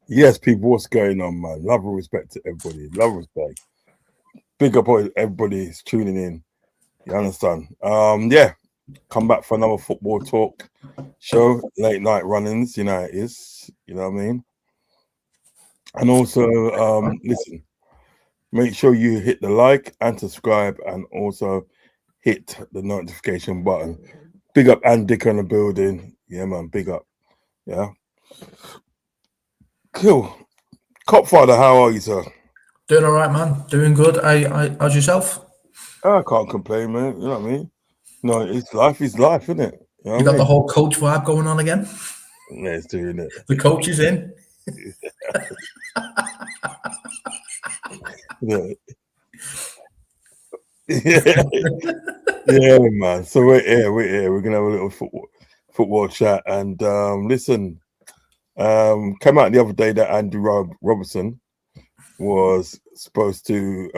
Yes, people, what's going on, man? Love and respect to everybody. Love and respect. Big up all everybody's tuning in. You understand? Yeah. Come back for another football talk show, late night runnings, you know how it is. You know what I mean? And also, listen, make sure you hit the like and subscribe and also hit the notification button. Big up and Dick on the building. Yeah, man, big up. Yeah. Cool. Copfather, how are you, sir? Doing all right, man. Doing good. How's yourself? I can't complain, man. You know what I mean? No, it's life is life, isn't it? You know You what I got the mean? whole coach vibe going on again. Yeah, it's doing it. The coach is in. Yeah. Yeah, yeah, man. So we're here, we're here. We're gonna have a little football chat. And listen, came out the other day that Andy Robertson was supposed to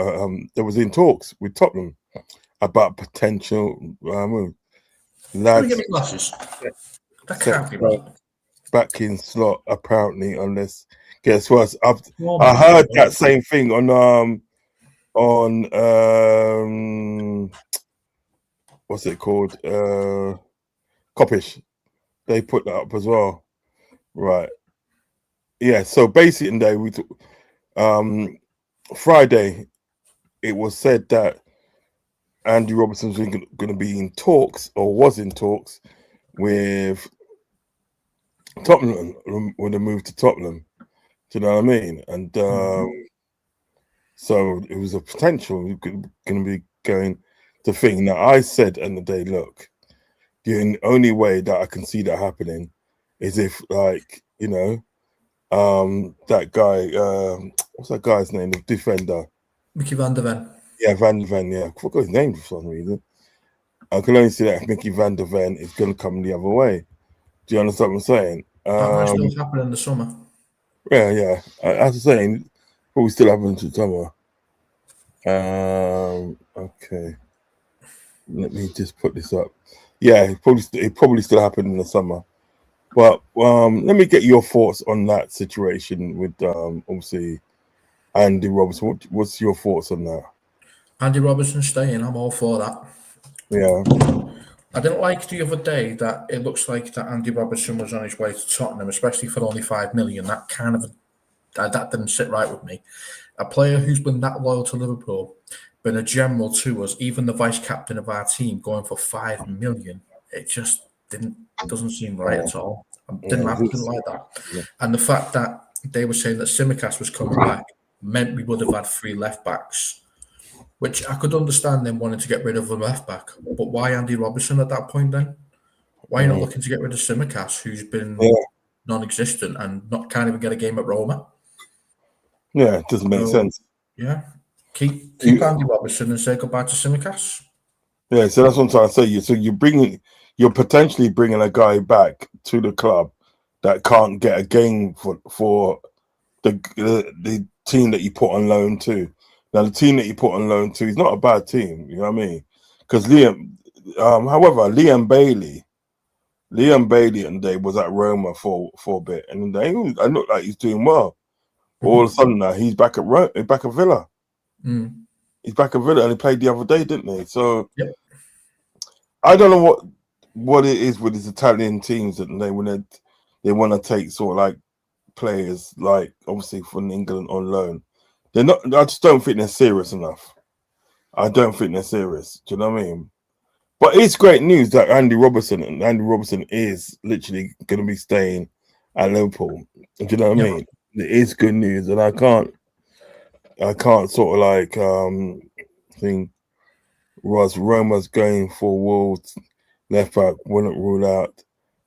there was in talks with Tottenham about potential move. Let me get Lads my glasses. That set can't be right. back in slot apparently, unless guess what? Oh I my heard God. that same thing on what's it called? Coppish. They put that up as well. Right. Yeah, so basically we um Friday it was said that Andy Robertson's going to be in talks or was in talks with Tottenham with a move to Tottenham. Do you know what I mean? And so it was a potential going to be going to thing. Now I said in the day, look, the only way that I can see that happening is if, like, you know, that guy, what's that guy's name? The defender. Mickey Van der Ven. Yeah, Van der Ven. Yeah, I forgot his name for some reason. I can only see that if Mickey Van der Ven is going to come the other way. Do you understand what I'm saying? That might still happen in the summer. Yeah, yeah. As I'm saying, probably still happens to summer. Okay. Let me just put this up. Yeah, it probably still happened in the summer. But let me get your thoughts on that situation with obviously Andy Robertson. What's your thoughts on that? Andy Robertson staying. I'm all for that. Yeah, I didn't like the other day that it looks like that Andy Robertson was on his way to Tottenham, especially for only 5 million. That kind of that didn't sit right with me. A player who's been that loyal to Liverpool, been a general to us, even the vice captain of our team, going for 5 million. It just doesn't seem right at all. I didn't like that. yeah. And the fact that they were saying that Simicast was coming back meant we would have had 3 left backs, which I could understand them wanting to get rid of the left back. But why Andy Robertson at that point then? Why are you not looking to get rid of Simicast, who's been non-existent and can't even get a game at Roma? Yeah, it doesn't make sense. Yeah. Keep Andy Robertson and say goodbye to Simicast. Yeah, so that's what I'm trying to say. So you're potentially bringing a guy back to the club that can't get a game for the team that you put on loan to. Now the team that you put on loan to is not a bad team. You know what I mean? Because however, Liam Bailey and they was at Roma for a bit, and I looked like he's doing well. All of a sudden now he's back at Villa. He's back at Villa, and he played the other day, didn't he? So I don't know what it is with these Italian teams that they want to take sort of like players like obviously from England on loan. They're not. I just don't think they're serious enough. I don't think they're serious. Do you know what I mean? But it's great news that Andy Robertson is literally going to be staying at Liverpool. Do you know what I mean? It is good news, and I can't sort of like think Roma's going for Wolves left back, wouldn't rule out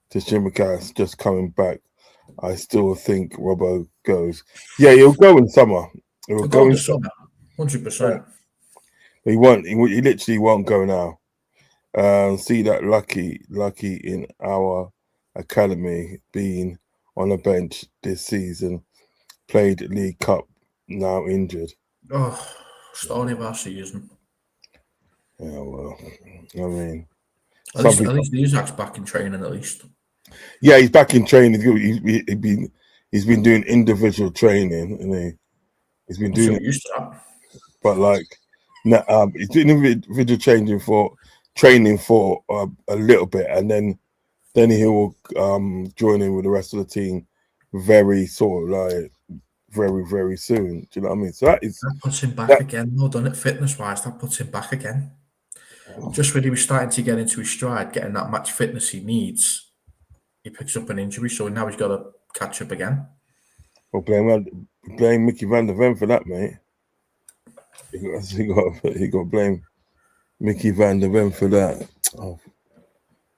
to Shimikas just coming back. I still think Robbo goes. Yeah, he'll go in summer. He'll go in the summer, 100%. He won't. He literally won't go now. See that lucky in our academy being on a bench this season, played League Cup, now injured. Oh, story of our season. Yeah, well, I mean, at least Isaac's back in training. At least, yeah, he's back in training. he's been doing individual training, and he's been I'm so doing it, used to that. but like, he's doing individual training for a little bit, and then he will join in with the rest of the team very sort of like very, very soon. Do you know what I mean? So that is That puts him back that. again, though, doesn't it? Fitness-wise, that puts him back again. Just when he was starting to get into his stride, getting that match fitness he needs, he picks up an injury, so now he's got to catch up again. Well, blame Mickey Van der Ven for that, mate. He got to blame Mickey Van der Ven for that. Oh,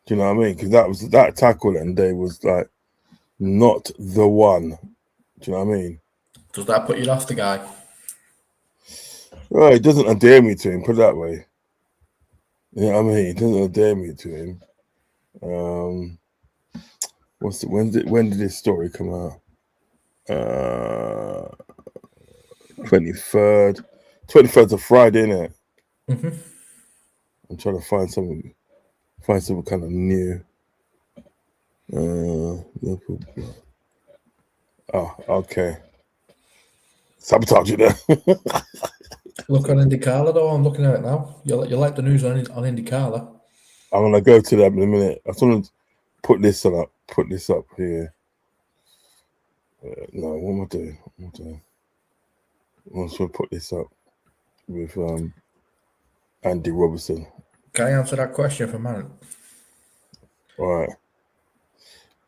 do you know what I mean? Because that tackle and day was like not the one. Do you know what I mean? Does that put you off the guy? Well, it doesn't endear me to him. Put it that way. You know what I mean? It doesn't endear me to him. When did this story come out? 23rd. 23rd's a Friday, innit? Mm-hmm. I'm trying to find something kind of new. Liverpool. Oh, okay. Sabotage it there. Look on IndyCar, though. I'm looking at it now. You like the news on IndyCar? I'm gonna go to that in a minute. I just want to put this up here. No, what am I doing? I'm just gonna put this up with Andy Robertson. Can I answer that question for a minute? All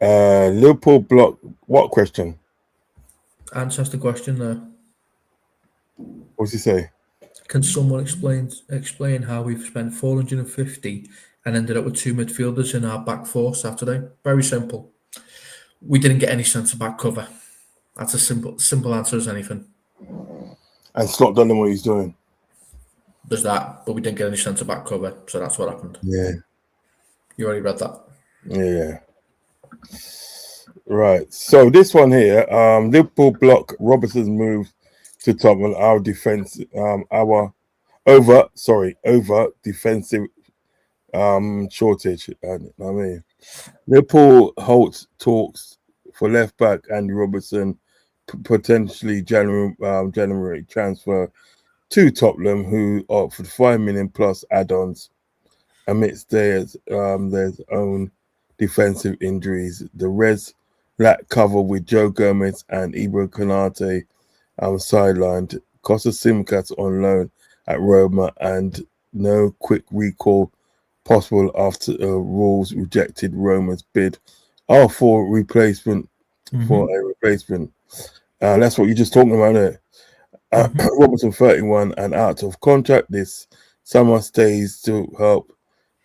right. Liverpool block. What question? Answers the question there. What's he say? Can someone explain how we've spent 450 and ended up with two midfielders in our back four Saturday? Very simple. We didn't get any centre back cover. That's a simple answer as anything. And Slot don't know what he's doing. There's that, but we didn't get any centre back cover, so that's what happened. Yeah. You already read that. Yeah. Right. So this one here, Liverpool block Robertson's move to Tottenham. Our defense, over defensive shortage. I mean, Liverpool holds talks for left back Andy Robertson, potentially January transfer to Tottenham, who offered 5 million plus add-ons amidst their own defensive injuries. The Reds lack cover with Joe Gomez and Ibra Konate sidelined. Costa Simcats on loan at Roma, and no quick recall possible after rules rejected Roma's bid for a replacement. That's what you're just talking about there. Robertson 31 and out of contract this summer, stays to help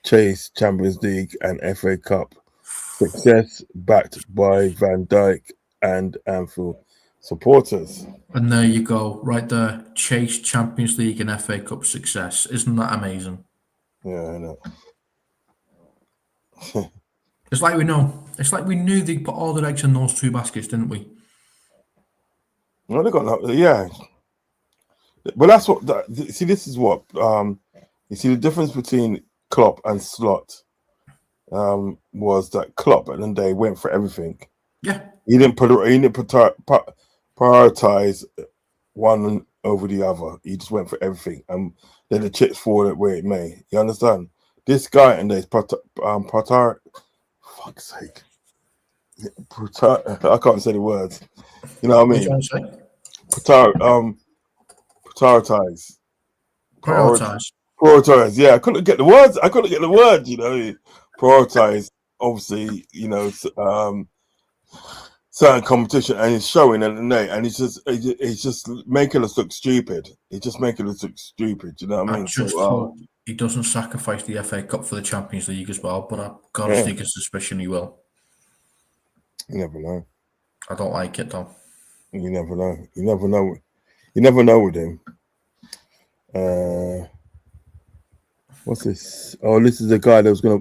chase Champions League and FA Cup success, backed by Van Dijk and Anfield supporters. And there you go, right there. Chase Champions League and FA Cup success. Isn't that amazing? Yeah, I know. It's like we know. It's like we knew they put all their eggs in those two baskets, didn't we? No, they got no. Yeah, but that's what. See, this is what. You see, the difference between Klopp and Slot was that Klopp at the end of the day went for everything. Yeah. He didn't prioritize one over the other. He just went for everything, and then the chips fall where it may. You understand? This guy and there's fuck's sake. I can't say the words. You know what I mean? What are you trying to say? Prioritize. Yeah, I couldn't get the words. You know, prioritize. Obviously, you know, certain competition, and it's showing at the night, and it's just making us look stupid. It's just making us look stupid. You know what I mean? I just hope he doesn't sacrifice the FA Cup for the Champions League as well, but I've got a sneaking suspicion he will. You never know. I don't like it though. You never know. You never know with him. What's this? Oh, this is the guy that was the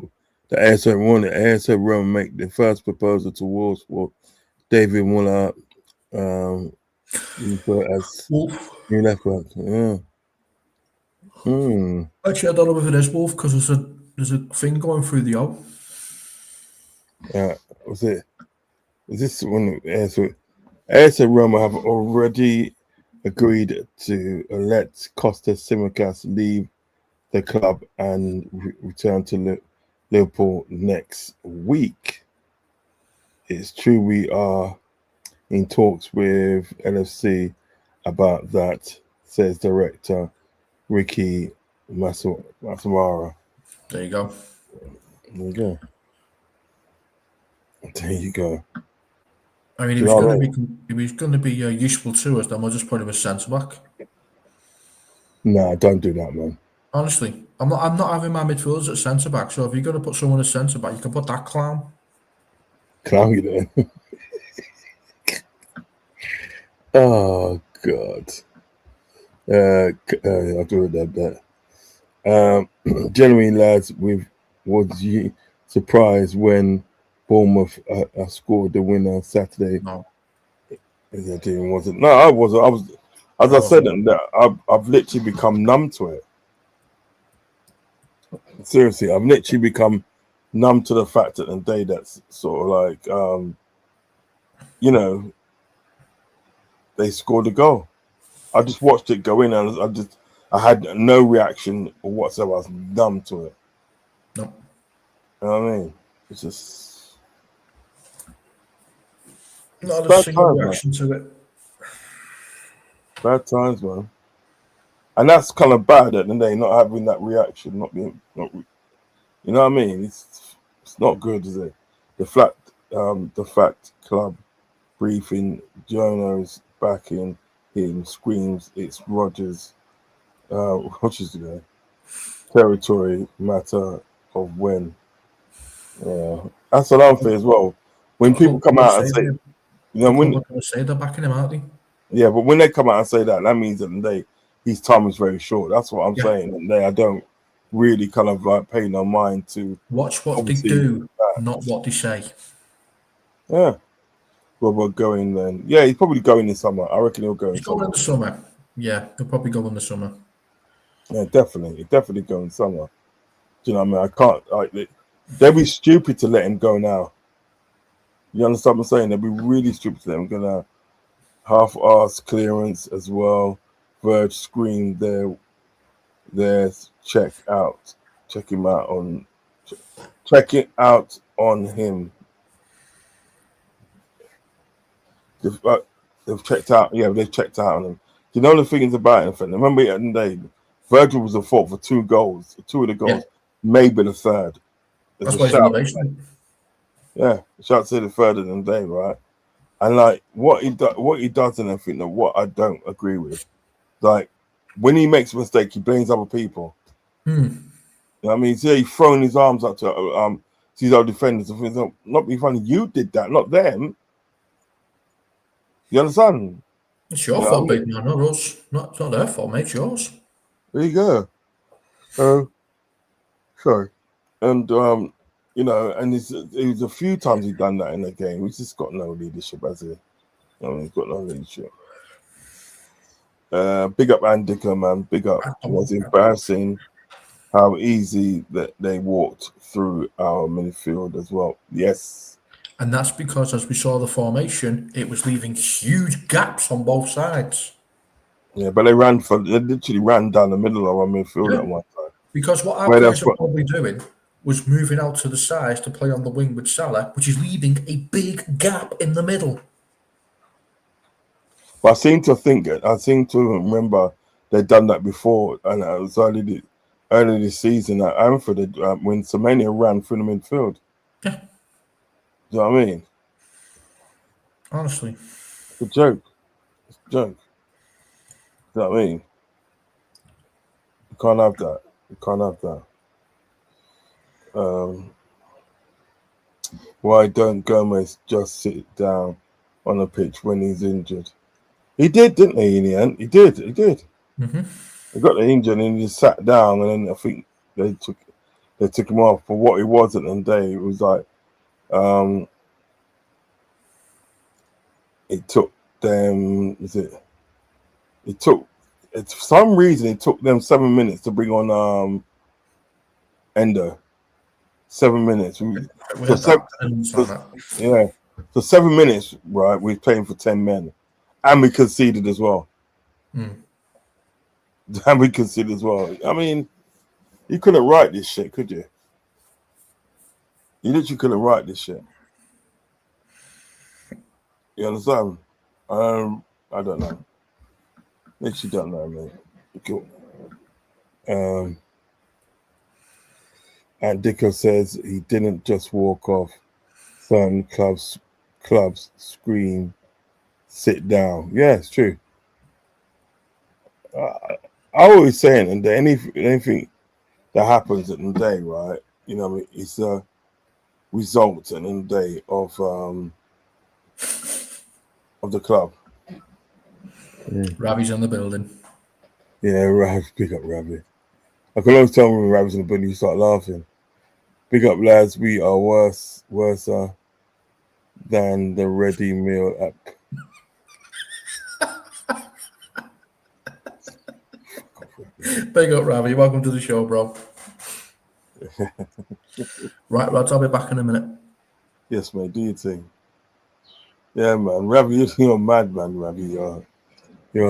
ASO Roma make the first proposal to Wolves for David Muller as Wolf. new left back. Yeah. Actually, I don't know if it is Wolf because there's a thing going through the O. What's it? Is this one? AS Roma have already agreed to let Costas Tsimikas leave the club and return to Liverpool next week. It's true we are in talks with LFC about that, says director Ricky Masamara. There you go. There you go. There you go. I mean, if he's going to be useful to us, then we'll just put him as centre back. Nah, don't do that, man. Honestly, I'm not having my midfielders at centre back. So if you're going to put someone as centre back, you can put that clown. Clown you there. Oh God. I'll do that. Generally, lads, was you surprised when Bournemouth scored the winner Saturday? No. The team wasn't. No, I wasn't. I was, as I said, I've literally become numb to it. Seriously, I've literally become numb to the fact that the day that's sort of like, they scored a goal. I just watched it go in, and I had no reaction whatsoever. I was numb to it. No. You know what I mean? It's just not a single reaction to it. Bad times, man. And that's kind of bad at the day, not having that reaction, not you know what I mean? It's not good, is it? The fact club briefing, Jono's backing him, screams it's Rodgers. Rodgers today. Territory matter of when. Yeah, that's an unfair as well. When people come out and say, when they say they're backing him, aren't they? Yeah, but when they come out and say that means that his time is very short. That's what I'm saying. And I don't really kind of like pay no mind to watch what they do, not what they say. Yeah. Well, we're going then. Yeah, he's probably going in summer. I reckon he'll go in summer. In the summer. Yeah, he'll probably go in the summer. Yeah, definitely. He'll definitely go in summer. Do you know what I mean? I can't. They'd be stupid to let him go now. You understand what I'm saying? They'd be really stupid to let him go now. Half-ass clearance as well. Verge screamed there's check it out on him. They've checked out. Yeah, they've checked out on him. Do you know the things about him? Remember at the end of the day, Virgil was at fault for 2 goals. 2 of the goals, maybe the third. That's why he's in the basement. Yeah, shout to the third of the day, right? And like what he does and everything, that what I don't agree with, like when he makes a mistake, he blames other people. You know what I mean? So he's throwing his arms up to these other defenders and things. Not be funny, you did that, not them. You understand? It's your fault, big man, not us. It's not their fault, mate. It's yours. There you go. Sorry, and and it was a few times he's done that in the game. He's just got no leadership, has he? He's got no leadership. Big up Andika, man. Big up. It was embarrassing how easy that they walked through our midfield as well. Yes. And that's because, as we saw the formation, it was leaving huge gaps on both sides. Yeah, but they literally ran down the middle of our midfield at one time. Because what our players are probably doing was moving out to the sides to play on the wing with Salah, which is leaving a big gap in the middle. But I seem to remember they'd done that before, and it was early this season at Anfield when Semenya ran through the midfield. Yeah. Do you know what I mean? Honestly. It's a joke. It's a joke. Do you know what I mean? You can't have that. You can't have that. Why don't Gomez just sit down on the pitch when he's injured? He did, didn't he, in the end? He did. Mm-hmm. He got the injury and he just sat down, and then I think they took him off for what he was at the end of the day. It was like it took them for some reason it took them 7 minutes to bring on Endo. 7 minutes. Yeah. For 7 minutes, right, we're playing for 10 men. And we conceded as well. And we conceded as well. I mean, you couldn't write this shit, could you? You literally couldn't write this shit. You understand? I don't know. Literally don't know, mate. Cool. And Dicko says he didn't just walk off. Certain clubs scream, sit down. Yeah, it's true. I always saying, and anything that happens at the day, right? You know, it's a result at the end of the day of the club. Ravi's in the building. Yeah, Rav, big up Ravi. I can always tell when Ravi's in the building, you start laughing. Big up, lads. We are worse than the ready meal app. Big up, Ravi. Welcome to the show, bro. Right, lads, I'll be back in a minute. Yes, mate. Do your thing. Yeah, man. Ravi, you're a madman, Ravi. You're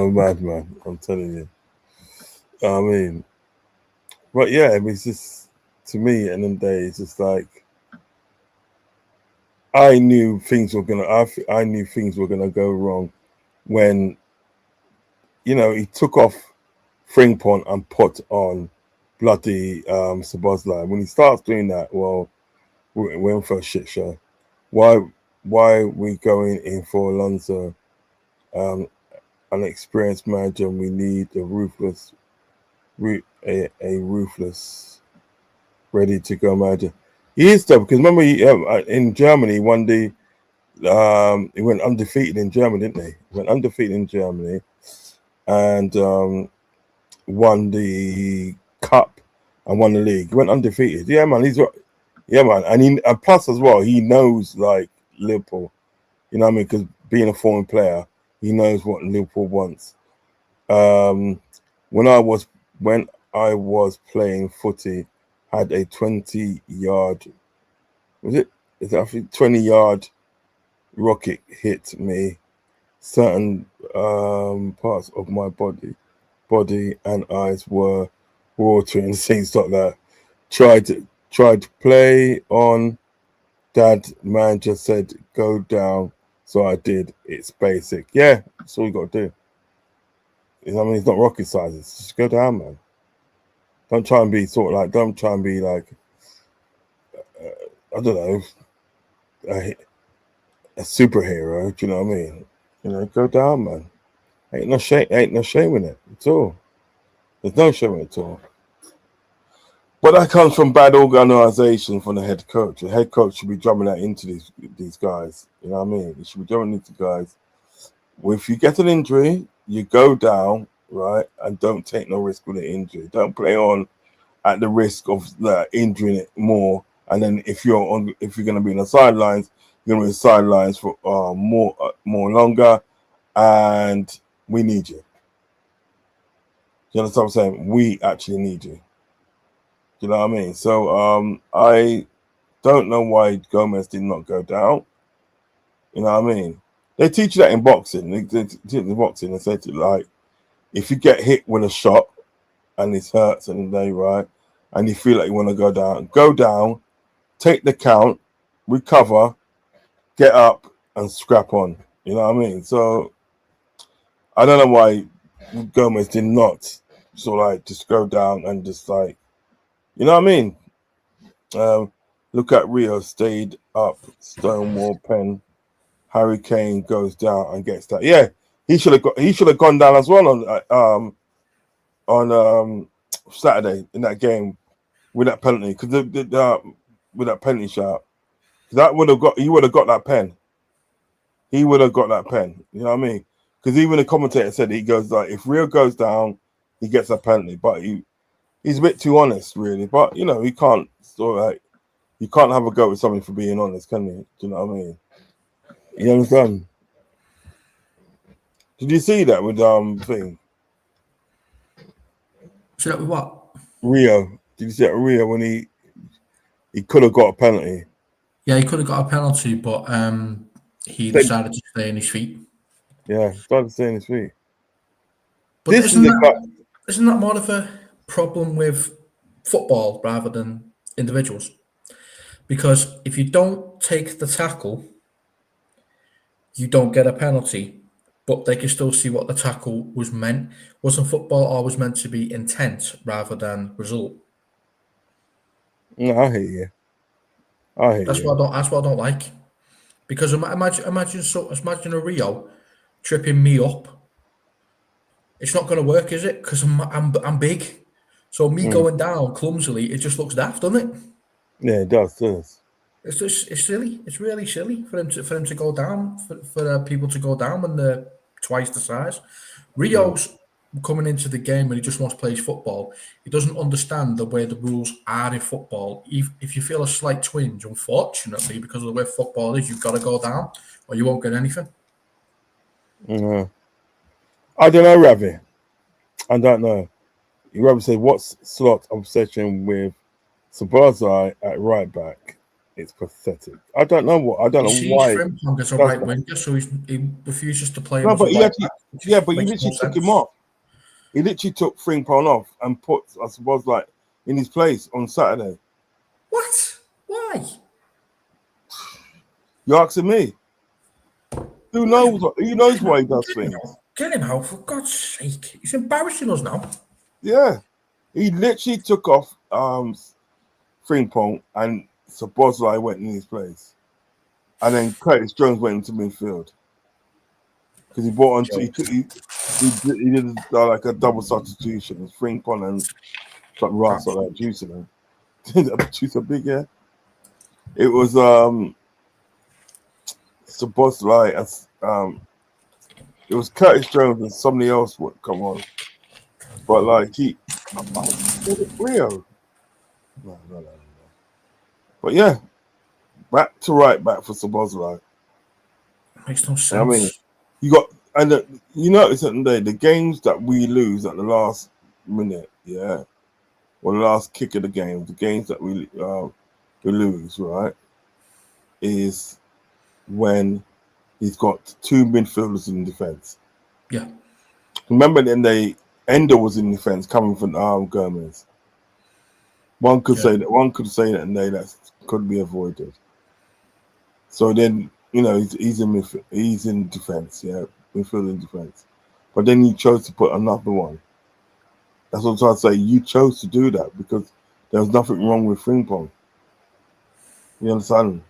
a madman. I'm telling you. I mean, but yeah, it's just, to me, at the end of the day, it's just like, I knew things were gonna go wrong when, you know, he took off Frimpong and put on bloody Szoboszlai. When he starts doing that, well, we're in for a shit show. Why we going in for Alonso, an experienced manager? We need a ruthless, ready to go manager. He is though, because remember in Germany one day, he went undefeated in Germany, didn't he? He went undefeated in Germany, and won the cup and won the league. He went undefeated. Yeah, man. Yeah, man. And plus as well, he knows like Liverpool. You know what I mean? Because being a former player, he knows what Liverpool wants. When I was playing footy, had a 20-yard, I think 20-yard rocket hit me. Certain parts of my body and eyes were watering, things like that. Tried to play on. Dad, manager said go down, so I did. It's basic. Yeah, that's all you got to do. I mean, it's not rocket science. Just go down, man. Don't try and be like I don't know, a superhero. Do you know what I mean? You know, go down, man. Ain't no shame in it at all. There's no shame in it at all. But that comes from bad organisation from the head coach. The head coach should be drumming that into these guys. You know what I mean? He should be drumming into guys. Well, if you get an injury, you go down, right, and don't take no risk with the injury. Don't play on at the risk of injuring it more. And then if you're going to be on the sidelines, you're going to be on the sidelines for more longer. And we need you. You understand what I'm saying? We actually need you. You know what I mean? So I don't know why Gomez did not go down. You know what I mean? They teach you that in boxing. They teach in boxing. They say to like, if you get hit with a shot and it hurts and they right, and you feel like you want to go down, take the count, recover, get up, and scrap on. You know what I mean? So I don't know why Gomez did not just go down and just like, you know what I mean? Look at Rio, stayed up, Stonewall Pen. Harry Kane goes down and gets that. Yeah, he should have gone down as well on Saturday in that game with that penalty, because with that penalty shot, he would have got that pen. He would have got that pen. You know what I mean? Because even the commentator said he goes like, if Rio goes down, he gets a penalty, but he's a bit too honest, really. But you know, he can't you can't have a go with somebody for being honest, can you? Do you know what I mean? You understand? Did you see that with thing? See that with what? Rio. Did you see that Rio when he could have got a penalty? Yeah, he could have got a penalty, but he decided to stay on his feet. Yeah, started saying his feet. But isn't that more of a problem with football rather than individuals? Because if you don't take the tackle, you don't get a penalty, but they can still see what the tackle was meant. Wasn't football always meant to be intent rather than result? No, I hear you. That's what I don't like. Because imagine a Rio tripping me up. It's not going to work, is it? Because I'm big, so me going down clumsily, it just looks daft, doesn't it? Yeah, it does. It's silly. It's really silly for him to go down for people to go down when they're twice the size. Rio's coming into the game and he just wants to play his football. He doesn't understand the way the rules are in football. If you feel a slight twinge, unfortunately, because of the way football is, you've got to go down or you won't get anything. I don't know, Ravi. I don't know. You rather say what's Slot's obsession with Sabazai at right back? It's pathetic. I don't know why. Frimpong as a right winger, so he refuses to play him. No, as but a right back, but he literally took him off. He literally took Frimpong off and put Sabazai in his place on Saturday. What? Why? You're asking me. Who knows why he does things? Get him out, for God's sake. He's embarrassing us now. Yeah. He literally took off Frimpong and Sabazai went in his place. And then Curtis Jones went into midfield. Because he brought on he did like a double substitution. It's Frimpong and like Ross or that juice in him. That juice are big, yeah. It was Sabazai as it was Curtis Jones and somebody else would come on. But like Rio. No. But yeah, back to right back for Sabazai. Makes no sense. I mean, you notice at the games that we lose at the last minute, yeah, or the last kick of the game, the games that we lose, right, is when he's got two midfielders in defence. Yeah. Remember then Ender was in defence coming from Gomez. One could say that and that could be avoided. So then, he's in defence, yeah, midfield in defence. But then you chose to put another one. That's what I'm trying to say. You chose to do that because there was nothing wrong with Frimpong. You understand?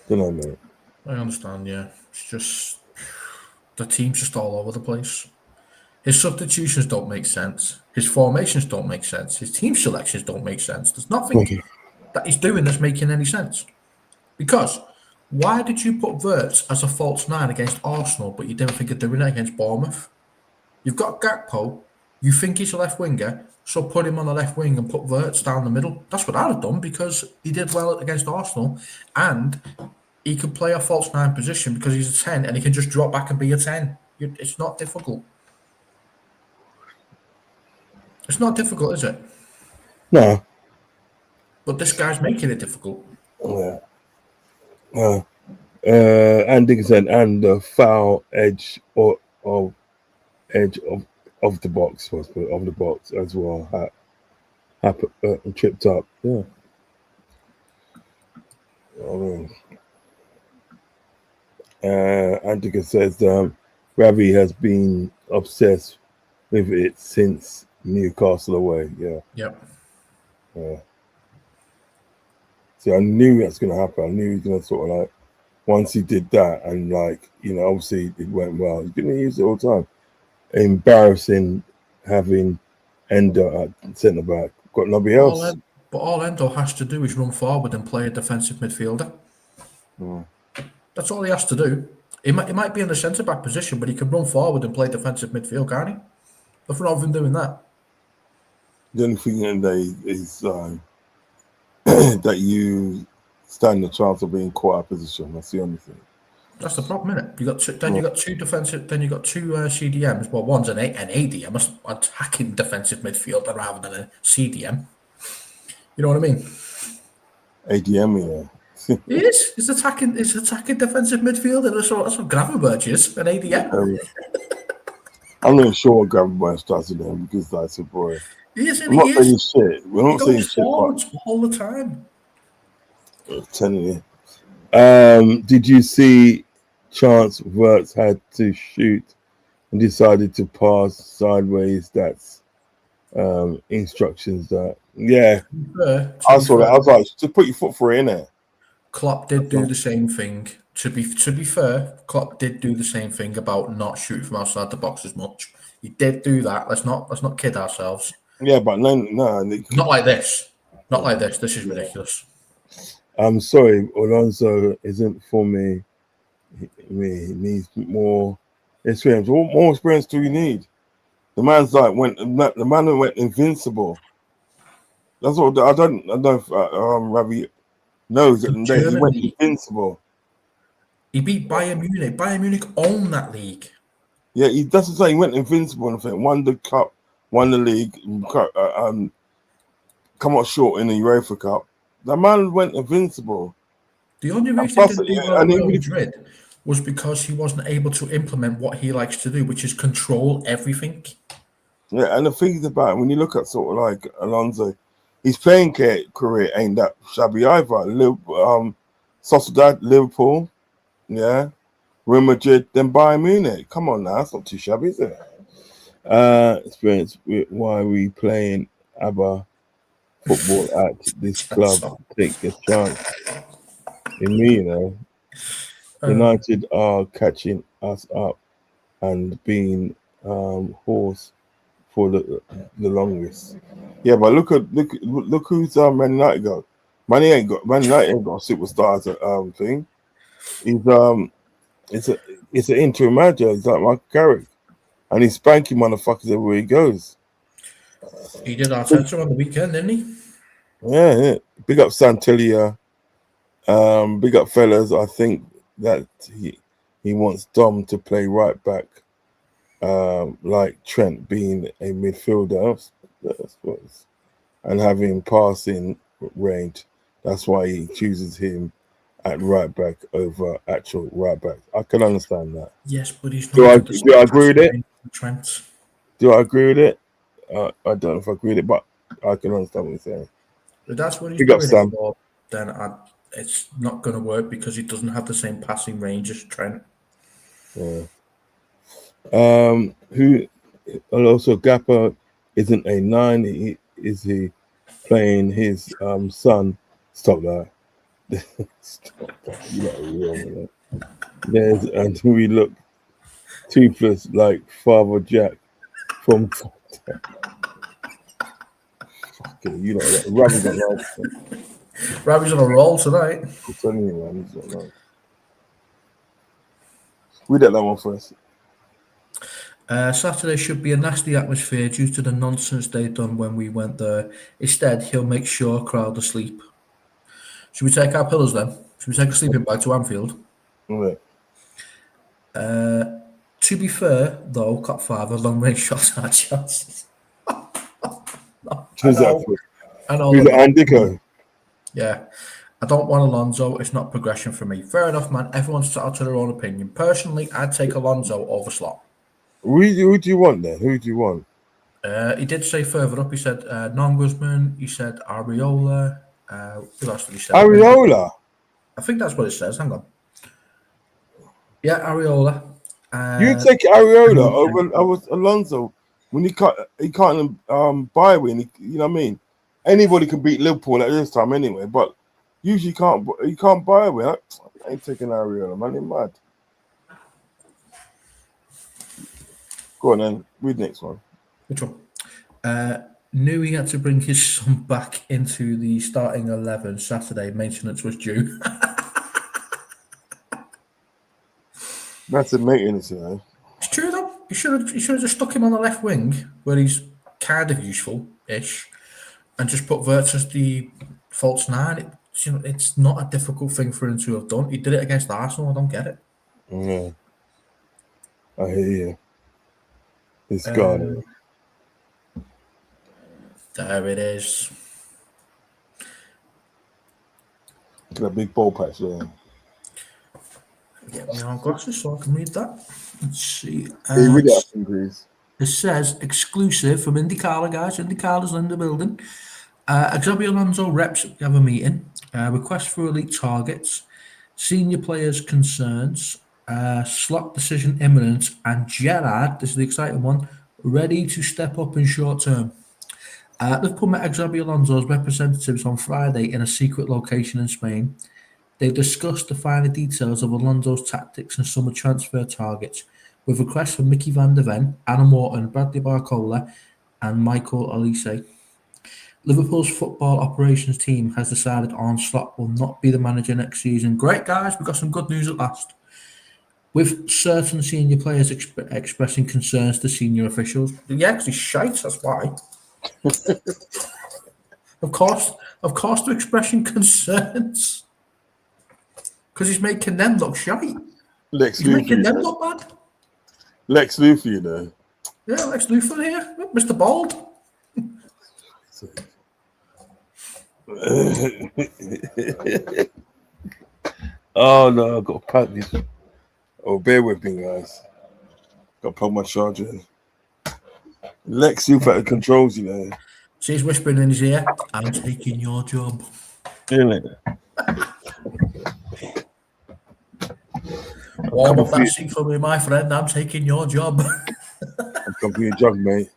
Don't know, mate. I understand, yeah. It's just the team's just all over the place. His substitutions don't make sense. His formations don't make sense. His team selections don't make sense. There's nothing that he's doing that's making any sense. Because why did you put Wirtz as a false nine against Arsenal, but you didn't think of doing it against Bournemouth? You've got Gakpo. You think he's a left winger, so put him on the left wing and put Wirtz down the middle. That's what I'd have done because he did well against Arsenal, and he could play a false nine position because he's a 10, and he can just drop back and be a 10. It's not difficult. It's not difficult, is it? No. But this guy's making it difficult. Yeah. And Dickinson and the foul edge of the box of the box as well. Tripped up. Yeah. Antika says Ravi has been obsessed with it since Newcastle away. Yeah. Yep. Yeah. See, I knew that's going to happen. I knew he was going to sort of like, once he did that and like, obviously it went well. He's going to use it all the time. Embarrassing having Endo at centre back. Got nobody else. But all Endo has to do is run forward and play a defensive midfielder. That's all he has to do. He might be in the centre back position, but he can run forward and play defensive midfield, can't he? Nothing wrong with him doing that. The only thing is that you stand the chance of being caught out of position. That's the only thing. That's the problem, isn't it? You got two defensive. Then you got two CDMs. Well, one's an ADM, attacking defensive midfielder rather than a CDM. You know what I mean? ADM, yeah. He is. He's attacking. He's attacking defensive midfielder. That's what Gravenberch is. An ADM. I'm not sure what Gravenberch does in him because that's a boy. He is. I'm He not saying is. shit. We're He not saying goes shit, but forwards all the time. I'm telling you. Did you see Chance Wirtz had to shoot and decided to pass sideways? That's instructions that I saw that. I was like, just put your foot through it, innit? Klopp did do the same thing. To be fair, Klopp did do the same thing about not shooting from outside the box as much. He did do that. Let's not kid ourselves. Yeah, but no. Not like this. Not like this. This is ridiculous. I'm sorry, Alonso isn't for me. He needs more experience. What more experience do you need? The man's like the man went invincible. That's what I don't know if Ravi knows that he went invincible. He beat Bayern Munich. Bayern Munich own that league. Yeah, he doesn't say he went invincible. And thing. Won the cup, won the league, come out short in the UEFA Cup. The man went invincible. The only reason he didn't do well at Real Madrid was because he wasn't able to implement what he likes to do, which is control everything. Yeah, and the thing about when you look at sort of like Alonso, his playing career ain't that shabby either. Sociedad, Liverpool, yeah, Real Madrid, then Bayern Munich. Come on now, that's not too shabby, is it? Experience with why we playing ABBA football at this club. Take a chance in me, you know. United are catching us up and being horse for the longest. Yeah, but look who's Man United got. Man United ain't got a superstar thing. He's it's an interim manager. It's like Michael Carrick, and he's spanking motherfuckers everywhere he goes. He did Arteta on the weekend, didn't he? Yeah. Big up Santilia. Big up fellas. I think that he wants Dom to play right back. Like Trent being a midfielder, and having passing range. That's why he chooses him at right back over actual right back. I can understand that. Yes, but he's not. Do I agree with it? Trent. Do I agree with it? I don't know if I agree with it, but I can understand what you're saying. If that's what he's doing it for, then it's not going to work because he doesn't have the same passing range as Trent. Yeah. Who also Gapper isn't a 9. Is he playing his son? Stop that. Stop that. You're not real, man. There's and we look toothless like Father Jack from Fucking you know Ravi's not like Ravi's on a roll tonight. I'm telling you, man, he's not like. Read that one first. Saturday should be a nasty atmosphere due to the nonsense they done when we went there. Instead, he'll make sure crowd asleep. Should we take our pillows then? Should we take a sleeping bag to Anfield? Right. To be fair, though, Cop 5, a long range shot our chances. Who's that for? I know. Who's that, Andico? Yeah. I don't want Alonso. It's not progression for me. Fair enough, man. Everyone's entitled to their own opinion. Personally, I'd take Alonso over Slot. Who do you want then? Who do you want? He did say further up, he said Non-Guzman, he said Areola. Who else did he say? Areola? I think that's what it says. Hang on. Yeah, Areola. You take Areola over Alonso when he can't buy win. You know what I mean? Anybody can beat Liverpool at this time anyway, but usually you can't buy a win. I ain't taking Areola, man. You're mad. Go on then. Read next one. Which one? Knew he had to bring his son back into the starting 11 Saturday. Maintenance was due. That's a maintenance, you know. It's true though. You should have just stuck him on the left wing where he's kind of useful-ish, and just put Wirtz as the false 9. It's not a difficult thing for him to have done. He did it against Arsenal. I don't get it. Yeah, I hear you. It's gone. There it is. A big ball patch there. Get me on glasses so I can read that. Let's see. Hey, read it up, please. It says exclusive from IndyCar guys. IndyCar's in the building. Xavi Alonso reps have a meeting. Request for elite targets. Senior players' concerns. Slot decision imminent. And Gerrard, this is the exciting one, ready to step up in short term. Liverpool met Xavi Alonso's representatives on Friday in a secret location in Spain. They discussed the finer details of Alonso's tactics and summer transfer targets, with requests from Mickey van der Ven, Anna Morton, Bradley Barcola, and Michael Olise. Liverpool's football operations team has decided Arne Slot will not be the manager next season. Great, guys, we've got some good news at last. With certain senior players expressing concerns to senior officials. Yeah, because he's shite, that's why. Of course, they're expressing concerns. Because he's making them look shite. He's making them look bad. Lex Luthor, you know. Yeah, Lex Luthor here. Mr. Bald. Oh, no, I've got to pack this. Oh, bear with me, guys. Got to plug my charger in. Lex Luthor controls, you know. So he's whispering in his ear, I'm taking your job. Really? Warm up that seat for me, my friend. I'm taking your job. I'm coming for your job, mate.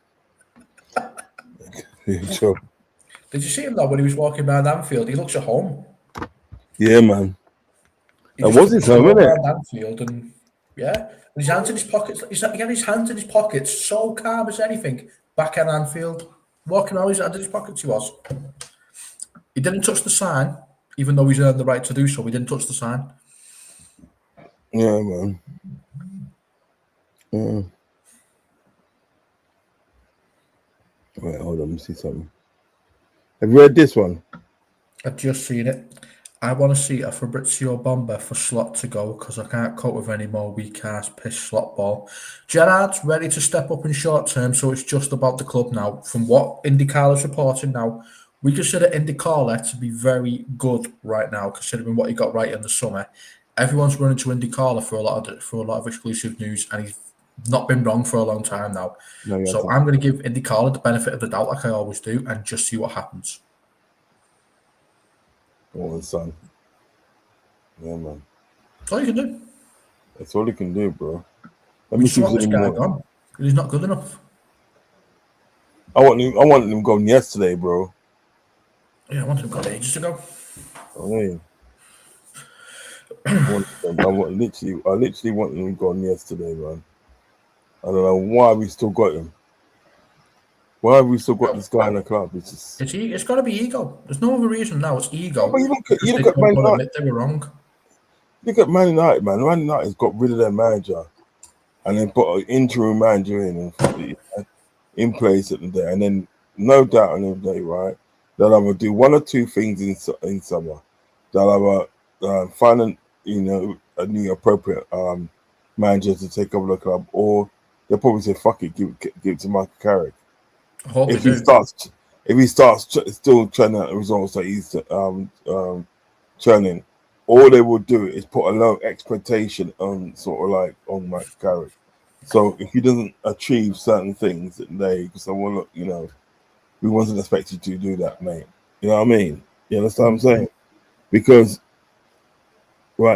Your job. Did you see him though when he was walking around Anfield? He looks at home. Yeah, man. He That was his home, isn't it? Anfield and yeah, with his hands in his pockets. He had his hands in his pockets, so calm as anything. Back at Anfield, walking around with his hands in his pockets. He was. He didn't touch the sign, even though he's earned the right to do so. He didn't touch the sign. Yeah, man. Yeah. Wait, hold on. Let me see something. Have you read this one? I've just seen it. I want to see a Fabrizio Bomber for Slot to go because I can't cope with any more weak ass piss slot ball. Gerrard's ready to step up in short term, so it's just about the club now. From what IndyCar is reporting now, we consider IndyCar to be very good right now, considering what he got right in the summer. Everyone's running to IndyCar for a lot of exclusive news, and he's not been wrong for a long time now. No, so I'm going to give IndyCar the benefit of the doubt, like I always do, and just see what happens. Oh, son. Yeah, man. That's all you can do. That's all you can do, bro. Let me see this guy gone. He's not good enough. I want him gone yesterday, bro. Yeah, I want him gone ages ago. I mean, I literally want him gone yesterday, man. I don't know why we still got him. Why have we still got this guy in the club? It's got to be ego. There's no other reason now. It's ego. But you look at Man United. They were wrong. Look at Man United, man. Man United's got rid of their manager and then put an interim manager in place at the day. And then, no doubt on the day, right, they'll either do one or two things in summer. They'll either find a new appropriate manager to take over the club, or they'll probably say, fuck it, give it to Michael Carrick. If he starts still churning out the results that he's churning, all they will do is put a low expectation on Michael Carrick. So if he doesn't achieve certain things, they say, well, look, we wasn't expecting you to do that, mate. You know what I mean? You understand what I'm saying? Because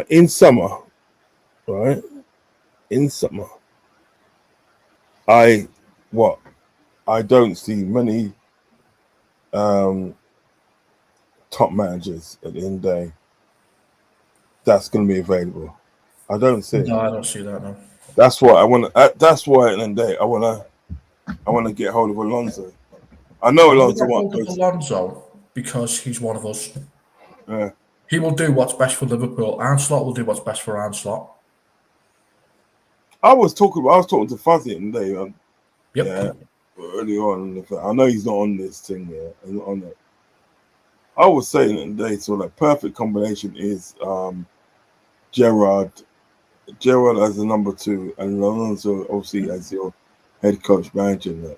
in summer, I don't see many top managers at the end of the day that's going to be available. I don't see it. No, I don't see that, no. That's why I want to. That's why at the end of the day I want to get hold of Alonso. I know Alonso wants Alonso because he's one of us. Yeah. He will do what's best for Liverpool. Arne Slot will do what's best for Arne Slot. I was talking to Fuzzy the other day. Yep. Yeah, early on. I know he's not on this thing yet. He's not on it. I was saying today, so the perfect combination is Gerrard as the number 2, and Alonso obviously as your head coach manager.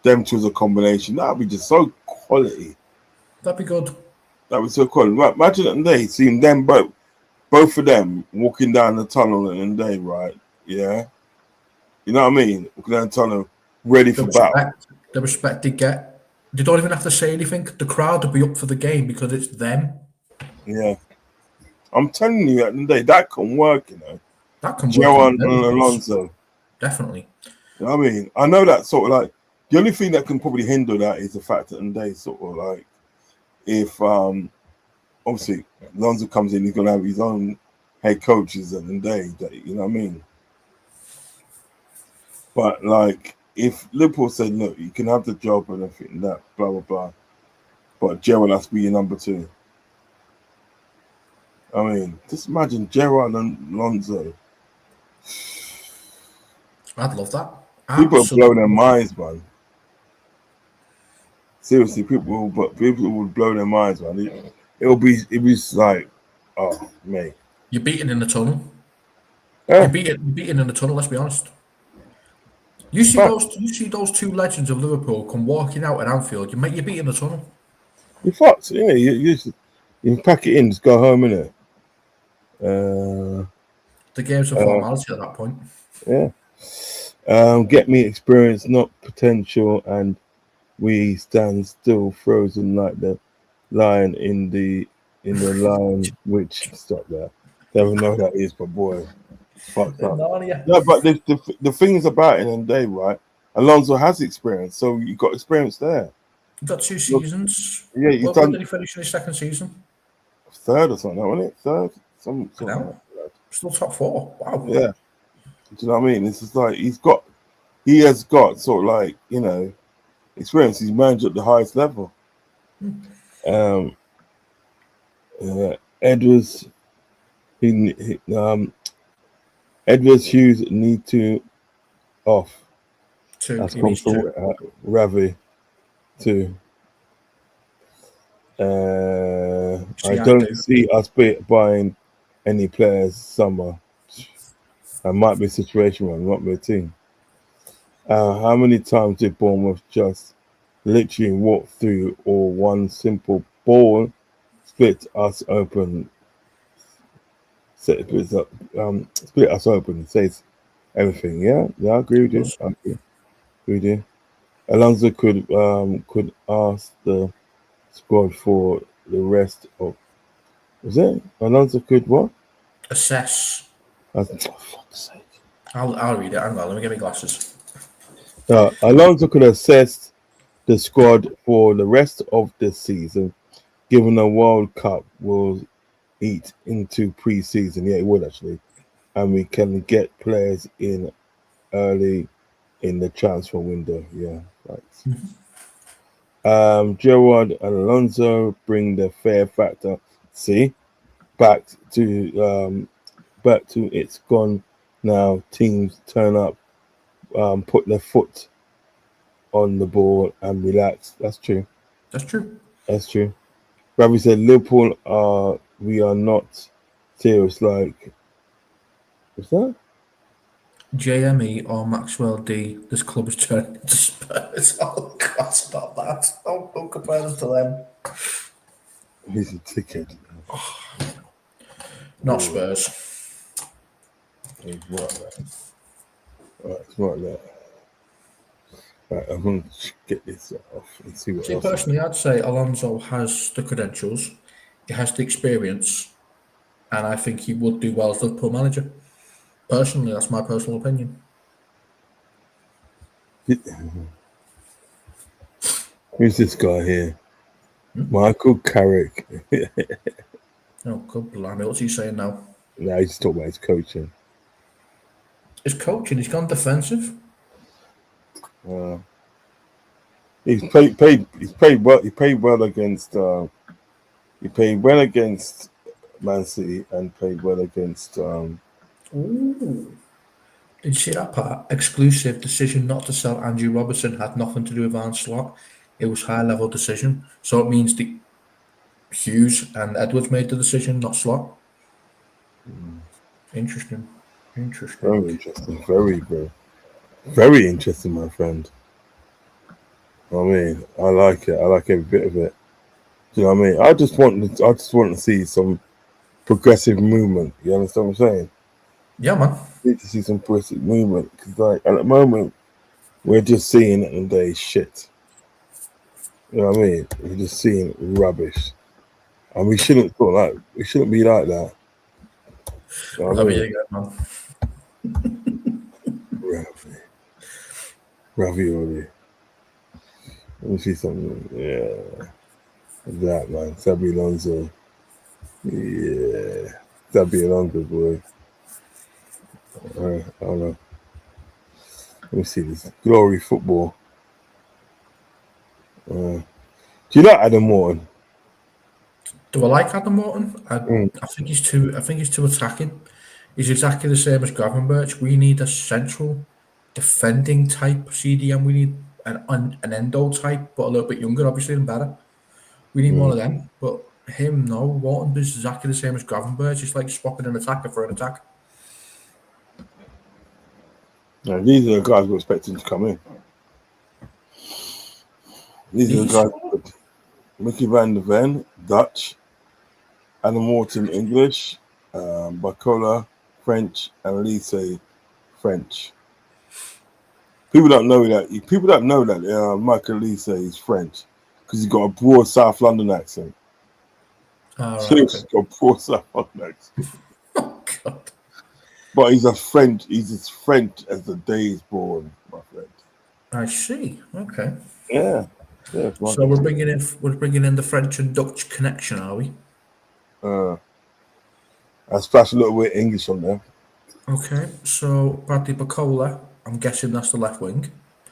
Them two as a combination, that'd be just so quality. That'd be good. That was so cool. Right, imagine that day, seeing them both of them walking down the tunnel in the day, right? Yeah. You know what I mean? Walking down the tunnel, ready The for battle. respect they get. They don't even have to say anything. The crowd will be up for the game because it's them. Yeah. I'm telling you, at the day, that can work, you know. That can work Joe on and levels. Alonso. Definitely. You know what I mean? I know that sort of like the only thing that can probably hinder that is the fact that they sort of like if obviously Alonso comes in, he's gonna have his own head coaches at the day that you know what I mean. But like if Liverpool said, look, you can have the job and everything that blah blah blah, but Gerrard has to be your number two. I mean, just imagine Gerrard and Alonso. I'd love that. People are blowing Absolutely. their minds, man. Seriously, people would blow their minds, man. It'll be like, oh mate. You're beaten in the tunnel. Yeah, You're beaten in the tunnel. Let's be honest. fact. You see those two legends of Liverpool come walking out at Anfield. You're beating the tunnel. You're fucked. Yeah, you pack it in, just go home, innit? The game's a formality at that point. Yeah. Get me experience, not potential, and we stand still, frozen like the lion in the lion. Which stop there. Never know what that is, but boy, fucked up. No, but the things about it in the day, right? Alonso has experience, so you got experience there. You've got 2 seasons. Yeah, you've Where done did he finish in his second season? third or something, wasn't it? Third, something like No. Still top 4. Wow. Yeah. Do you know what I mean? It's just like he has got sort of like, you know, experience. He's managed at the highest level. Edwards, Edwards Hughes need to off. That's come from Ravi too. I don't see us buying any players summer. That might be a situation, man, not my team. How many times did Bournemouth just literally walk through or one simple ball split us open? Split us open. Says everything. Yeah, I agree with you. I agree with you. Alonso could ask the squad for the rest of. Was it Alonso could what? Assess. Oh, fuck's sake. I'll read it. Hang on, let me get my glasses. Alonso could assess the squad for the rest of the season, given the World Cup will eat into pre-season. Yeah, it would actually, and we can get players in early in the transfer window. Yeah, right. Gerrard and Alonso bring the fair factor. See, back to it's gone now. Teams turn up, put their foot on the ball and relax. That's true. That's true. That's true. Ravi said Liverpool we are not serious. Like, what's that? JME or Maxwell D. This club is turning into Spurs. Oh God, stop that! Don't compare us to them. He's a ticket. Not Spurs. It's right there. Right, I'm going to get this off and see what else. Personally, I'd say Alonso has the credentials, he has the experience, and I think he would do well as Liverpool manager. Personally, that's my personal opinion. Who's this guy here? Michael Carrick. Oh, good blimey, what's he saying now? Now he's talking about his coaching. His coaching, he's gone defensive. He's played well. He played well against. He played well against Man City and played well against. Ooh. Did you see that part? Exclusive decision not to sell Andrew Robertson had nothing to do with Arne Slot. It was high level decision, so it means the Hughes and Edwards made the decision, not Slot. Interesting. Very interesting. Very interesting, my friend. I mean, I like it. I like every bit of it. Do you know what I mean? I just want to see some progressive movement. You understand what I'm saying? Yeah, man. Need to see some progressive movement because, like, at the moment, we're just seeing it in day shit. You know what I mean? We're just seeing rubbish, and we shouldn't feel like we shouldn't be like that. You know what I Love mean? you again, man. Ravioli. Let me see something. Yeah, that man, Xavi Alonso. Yeah, Xavi Alonso, boy. I don't know. Let me see this glory football. Do you like Adam Morton? Do I like Adam Morton? Mm. I think he's too. I think he's too attacking. He's exactly the same as Gravenberch. We need a central defending type CDM. We need an Endo type, but a little bit younger, obviously, and better. We need one of them. But him, no. Morton is exactly the same as Gravenberch. It's like swapping an attacker for an attack. Now, these are the guys we're expecting to come in. These are the These, guys: Mickey Van der Ven, Dutch; Adam Morton, English; Bacola, French; and Elise, French. People don't know that. People don't know that Michael Elise is French because he's got a broad South London accent. all right, okay. Seriously, got a broad South London accent. Oh God, But he's a French. He's as French as the day is born, my friend. I see. Okay, Yeah, yeah. so we're bringing in the French and Dutch connection, are we? Uh, I splashed a little bit of English on there. Okay, so Bradley Bacola, I'm guessing that's the left wing,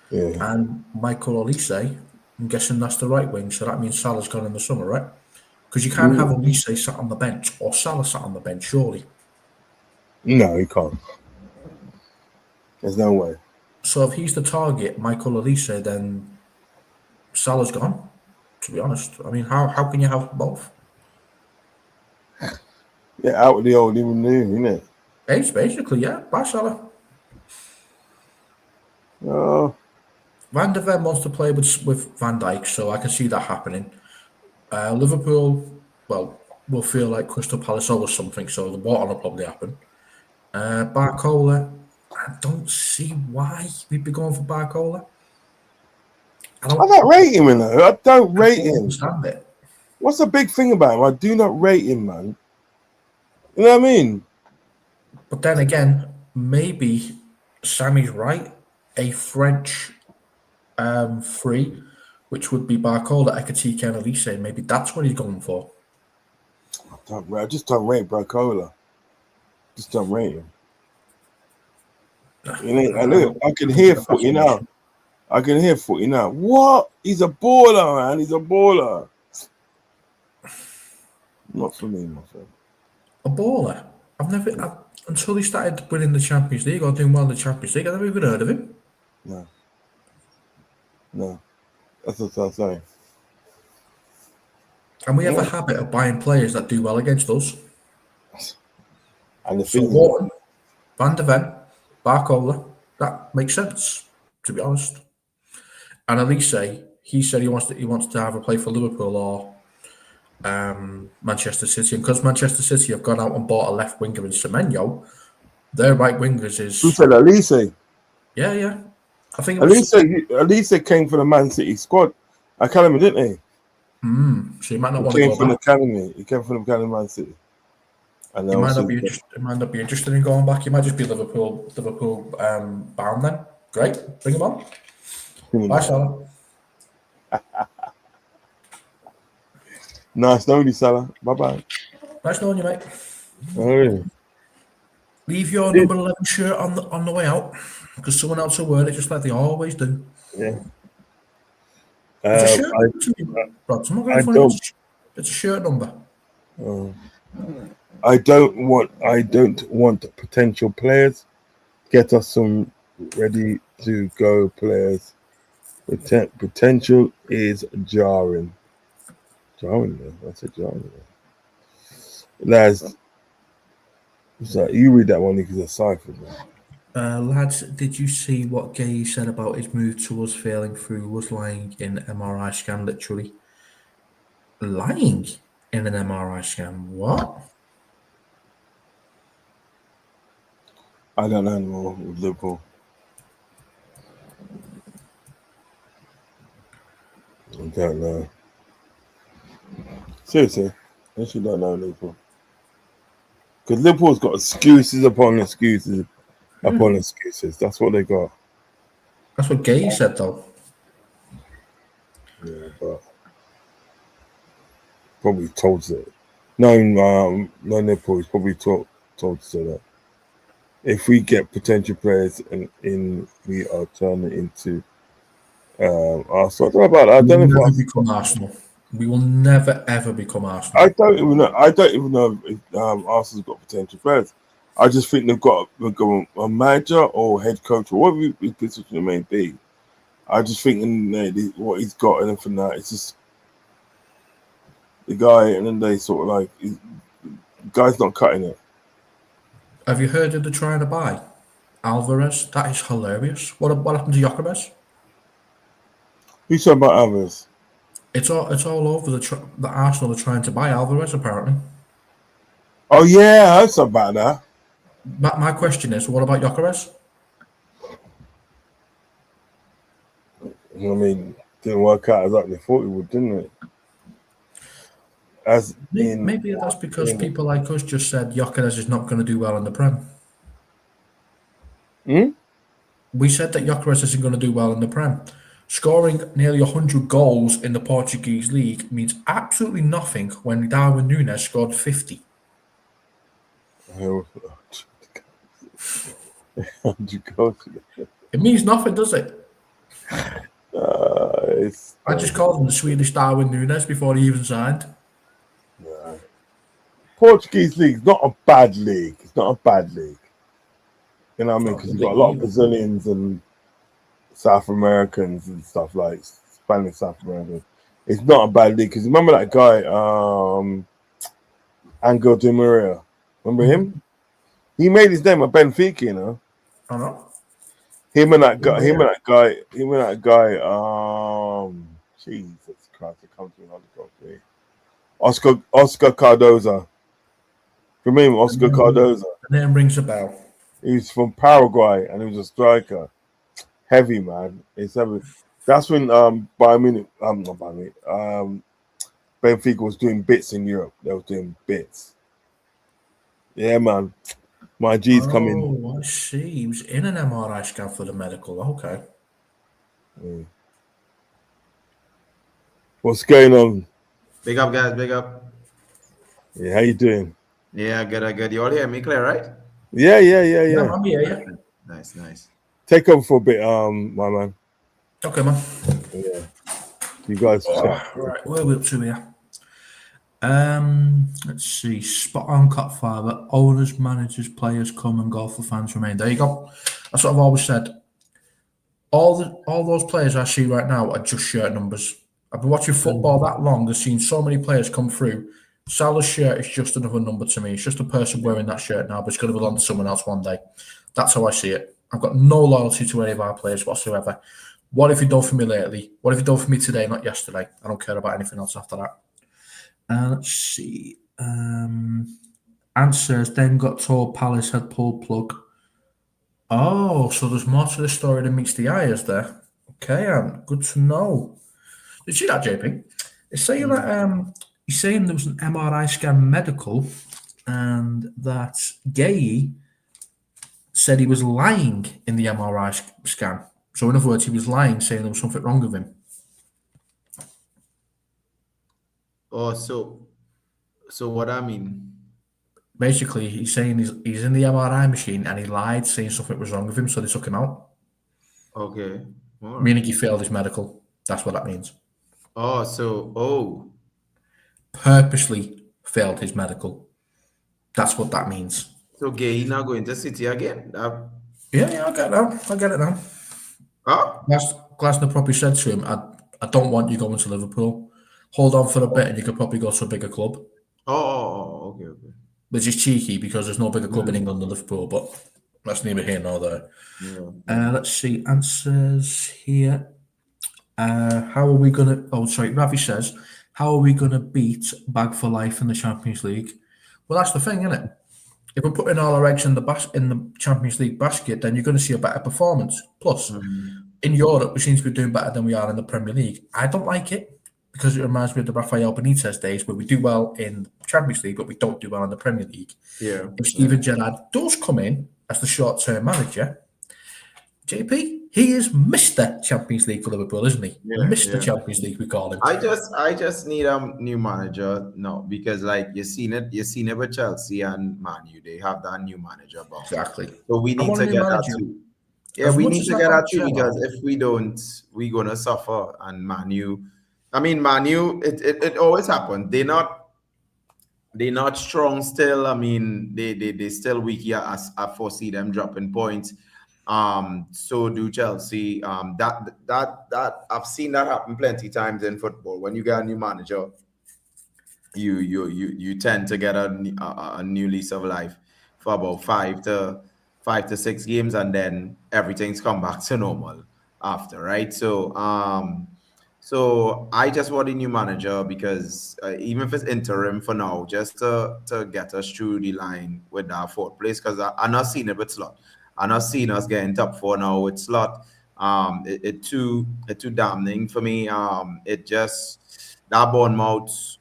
Yeah. and Michael Olise, I'm guessing that's the right wing. So that means Salah's gone in the summer, right? Because you can't have Olise sat on the bench or Salah sat on the bench, surely. No, he can't. There's no way. So if he's the target, Michael Olise, then Salah's gone. To be honest, I mean, how can you have both? Yeah, out with the old, even new, innit? It's basically, yeah, by Salah. Oh, Van der Ven wants to play with Van Dijk, so I can see that happening. Liverpool, well, will feel like Crystal Palace or something, so the water will probably happen. Barcola, I don't see why we'd be going for Barcola. I I don't, don't rate him, you know. I don't I rate don't him. understand it. What's the big thing about him? I do not rate him, man. You know what I mean? But then again, maybe Sammy's right. A French free, which would be Barcola, Ekatike, and Elise. Maybe that's what he's going for. I just don't rate Bracola. Just don't rate him. You know, I look, don't, I can I don't hear get a footy now. fascination. I can hear footy now. What? He's a baller, man. He's a baller. Not for me, my friend. A baller. Until he started winning the Champions League or doing well in the Champions League, I never even heard of him. No, no. That's what I'm saying. And we have a Yeah. habit of buying players that do well against us. And the So thing is, Wharton, Van de Ven, Barcola, that makes sense, to be honest. And Elise, he said he wants to have a play for Liverpool or Manchester City. And because Manchester City have gone out and bought a left winger in Semenyo, their right wingers who is said Elise? yeah, yeah. I think it was Elise came from the Man City squad academy, didn't he? so you might not He want to came go from the back. academy. He came from the academy Man City. And You might not also, be interested. You might not be interested in going back. You might just be Liverpool bound then. Great, bring him on. Bye, Salah. nice knowing you, Salah. Bye bye. Nice knowing you, mate. Oh, Leave your yeah. number 11 shirt on the way out because someone else will wear it just like they always do. Yeah. It's a Uh, shirt number to me, bro. I'm not I going funny. don't. It's a shirt number. Uh, I don't want potential players. Get us some ready to go players. Potential is jarring. Jarring, man. That's a jarring. Lads, so you read that one because it's cipher, man. Lads, did you see what Gay said about his move to us failing through was lying in MRI scan literally? Lying in an MRI scan. What? I don't know anymore with Liverpool. I don't know. Seriously, I actually don't know Liverpool. Because Liverpool's got excuses upon excuses upon excuses. That's what they got. That's what Gay said, though. Yeah, but probably told it. No, Liverpool is probably told to say that. If we get potential players in we are turning into Arsenal. I don't know about that. I We don't will know never if become Arsenal. We will never, ever become Arsenal. I don't even know. I don't even know if Arsenal's got potential players. I just think they've got a manager or head coach or whatever his position may be. I just think what he's got and everything that it's just the guy, and then they sort of like the guy's not cutting it. Have you heard of the trying to buy Alvarez? That is hilarious. What happened to Jokeres? Who's talking about others? It's all over the Arsenal are trying to buy Alvarez apparently. Oh yeah, I heard something about that. My question is, what about Jokeres? I mean, didn't work out as like they thought it would, didn't it? As in, Maybe that's because people like us just said Jokeres is not going to do well in the Prem. We said that Jokeres isn't going to do well in the Prem. Scoring nearly 100 goals in the Portuguese league means absolutely nothing when Darwin Núñez scored 50. It means nothing, does it? I just called him the Swedish Darwin Núñez before he even signed. Portuguese league's not a bad league. It's not a bad league. You know what I mean? Because you've got a lot of Brazilians and South Americans and stuff like Spanish South Americans. It's not a bad league because remember that guy, Angel Di Maria. Remember him? He made his name at Benfica, you know. I know. Him and that guy. Jesus Christ! It comes to another country. Oscar Cardoza. Remember Oscar Cardoza? The name rings a bell. He's from Paraguay and he was a striker. Heavy man. It's heavy. That's when Benfica was doing bits in Europe. They were doing bits. Yeah, man. My G's coming. Oh, I see. He was in an MRI scan for the medical. Okay. What's going on? Big up, guys. Big up. Yeah, how you doing? Yeah, good. You all hear me clear, right? Yeah. I'm here, yeah. Nice. Take over for a bit, my man. Okay, man. Yeah. You guys chat. Right, where are we up to here? Let's see. Spot on, Cutfather. Owners, managers, players come and go for fans remain. There you go. That's what I've always said. All those players I see right now are just shirt numbers. I've been watching football that long. I've seen so many players come through. Salah's shirt is just another number to me. It's just a person wearing that shirt now, but it's going to belong to someone else one day. That's how I see it. I've got no loyalty to any of our players whatsoever. What have you done for me lately? What have you done for me today, not yesterday? I don't care about anything else after that. Let's see. Answers then got told Palace had pulled plug. Oh, so there's more to the story than meets the eye, is there? Okay, good to know. Did you see that, JP? It's saying that he's saying there was an MRI scan medical, and that Gay said he was lying in the MRI scan. So in other words, he was lying, saying there was something wrong with him. Oh, so what I mean? Basically, he's saying he's in the MRI machine and he lied, saying something was wrong with him, so they took him out. Okay. All right. Meaning he failed his medical. That's what that means. Purposely failed his medical. That's what that means. So Gay not going to City again? Yeah, I get it now. Huh? Glasner probably said to him, I don't want you going to Liverpool. Hold on for a bit and you could probably go to a bigger club. Okay. Which is cheeky because there's no bigger club in England than Liverpool, but that's neither here nor there. Yeah. Let's see, answers here. How are we going to... Oh, sorry, Ravi says, How are we going to beat Bag for Life in the Champions League? Well, that's the thing, isn't it? If we're putting all our eggs in the Champions League basket, then you're going to see a better performance. Plus, in Europe, we seem to be doing better than we are in the Premier League. I don't like it because it reminds me of the Rafael Benitez days where we do well in the Champions League, but we don't do well in the Premier League. Yeah. If Steven Gerrard does come in as the short-term manager, JP, he is Mr. Champions League for Liverpool, isn't he? Yeah, Mr. yeah. Champions League, we call him. I just need a new manager now because like you've seen it with Chelsea and Man U. They have that new manager box. Exactly. So we need to get that too. Yeah, we need to get that too because if we don't, we're gonna suffer. And Man U, it always happens. They're not strong still. I mean, they still weak here as I foresee them dropping points. So do Chelsea. That I've seen that happen plenty times in football. When you get a new manager, you tend to get a new lease of life for about 5 to 6 games, and then everything's come back to normal after, right? So I just want a new manager because even if it's interim for now, just to get us through the line with that 4th place, because I'm not seeing it with Slot. I'm not seeing us getting top 4 now with Slot. It too damning for me. It just that Bournemouth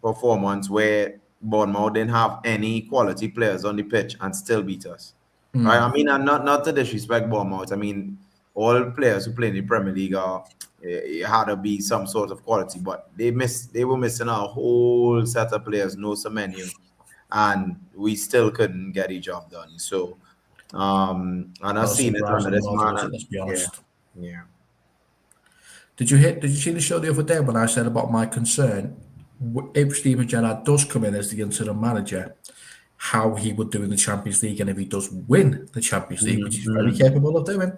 performance where Bournemouth didn't have any quality players on the pitch and still beat us. Right? I mean, and not to disrespect Bournemouth. I mean, all players who play in the Premier League it had to be some sort of quality, but they were missing a whole set of players, no Semenyo, and we still couldn't get the job done. So, and I've seen it under this man. Let's be honest. Yeah. Did you see the show the other day when I said about my concern if Steven Gerrard does come in as the interim manager, how he would do in the Champions League, and if he does win the Champions League, which he's very capable of doing,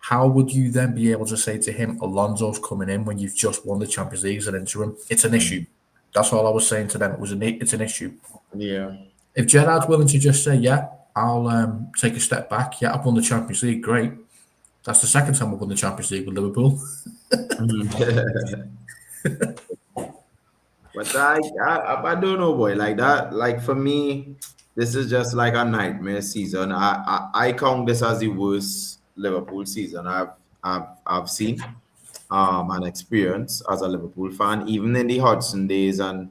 how would you then be able to say to him, Alonso's coming in when you've just won the Champions League as an interim? It's an issue. That's all I was saying to them. It's an issue. Yeah. If Gerrard's willing to just say, yeah, I'll take a step back. Yeah, I've won the Champions League. Great. That's the second time I've won the Champions League with Liverpool. But I don't know, boy. Like that, like for me, this is just like a nightmare season. I count this as the worst Liverpool season I've seen and experienced as a Liverpool fan, even in the Hudson days and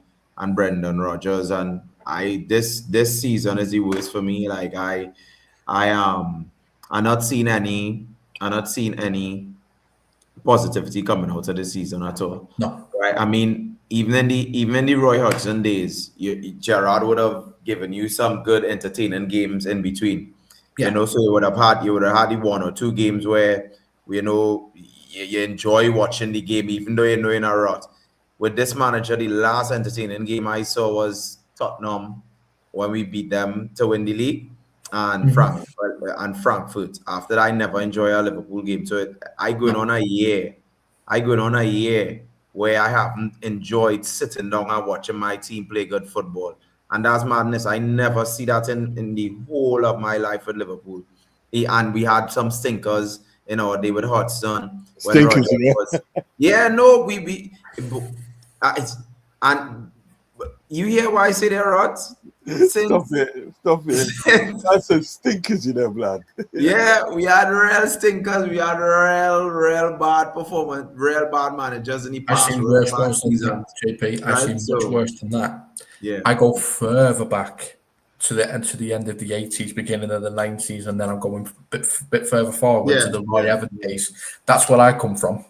Brendan Rodgers. And this season is the worst for me. Like I'm not seeing any positivity coming out of this season at all. No. Right. I mean, even in the Roy Hodgson days, Gerrard would have given you some good entertaining games in between. Yeah. You know, so you would have had the 1 or 2 games where you enjoy watching the game, even though you're in a rut. With this manager, the last entertaining game I saw was Tottenham when we beat them to win the league, and Frankfurt. After that, I never enjoy a Liverpool game. So I going on a year where I haven't enjoyed sitting down and watching my team play good football. And that's madness. I never see that in the whole of my life with Liverpool. And we had some stinkers in our day with Hodgson. Stinkers, yeah. No, and you hear why I say they're rots? Stop it. I said stinkers, blood. Yeah, we had real stinkers. We had real bad performance, real bad managers in the past. I've seen worse ones than that, JP. I've seen much worse than that. Yeah, I go further back to the end of the 80s, beginning of the 90s, and then I'm going a bit further forward to the Roy Evans days. That's where I come from.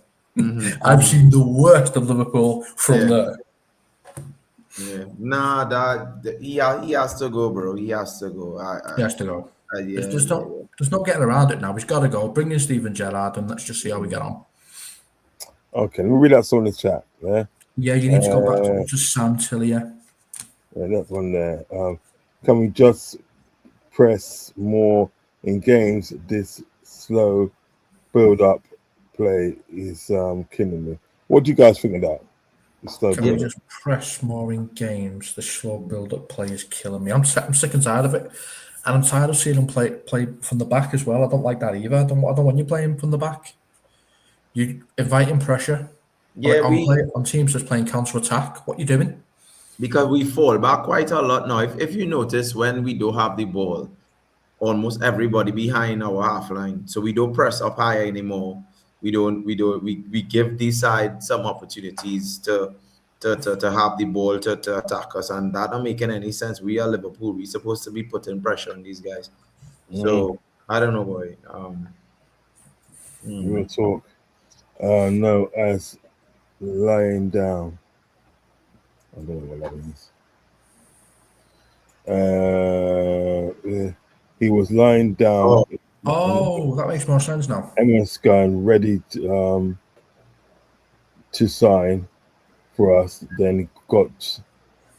I've seen the worst of Liverpool from there. Yeah, nah, he has to go, bro. He has to go. He has to go. There's no getting around it now. He's got to go. Bring in Steven Gerrard and let's just see how we get on. Okay, we'll read that on the chat. Yeah. Yeah, you need to go back to Sam Tillier. Yeah, that's one there. Can we just press more in games? This slow build-up play is killing me. What do you guys think of that? Can we just press more in games? The slow build-up play is killing me. I'm sick and tired of it, and I'm tired of seeing them play from the back as well. I don't like that either. I don't want you playing from the back. You inviting pressure. Yeah, on teams just playing counter attack. What you doing? because we fall back quite a lot now. If you notice, when we don't have the ball, almost everybody behind our half line, so we don't press up higher anymore. We give these side some opportunities to have the ball to attack us, and that not making any sense. We are Liverpool. We're supposed to be putting pressure on these guys. So I don't know, boy. We'll talk. No, as lying down. I don't know what that is. Yeah. He was lying down. Oh, that makes more sense now. Emma's gone ready to sign for us. Then got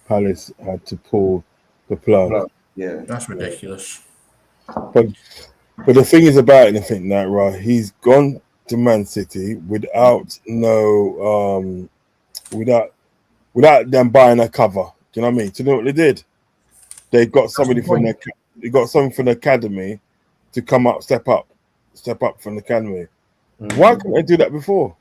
Palace had to pull the plug. Yeah, That's ridiculous. But the thing is about anything that right, he's gone to Man City without without them buying a cover. Do you know what I mean? Do you know what they did? They got somebody from the academy to come up, step up from the academy. Why couldn't they do that before?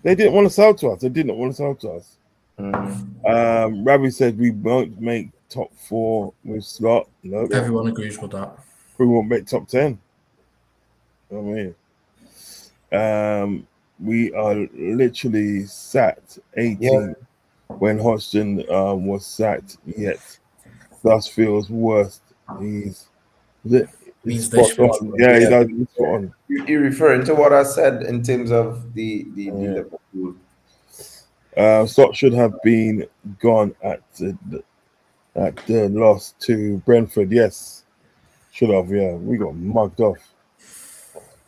They didn't want to sell to us. Ravi said we won't make top 4 with Slot. No, Everyone agrees with that. We won't make top 10. You know what I mean? We are literally sat 18 when Hodgson was sacked. Yet thus feels worse. He's spot on. Yeah, he does. He's spot on. You're referring to what I said in terms of the Liverpool. Slot should have been gone at the loss to Brentford. Yes, should have. Yeah, we got mugged off.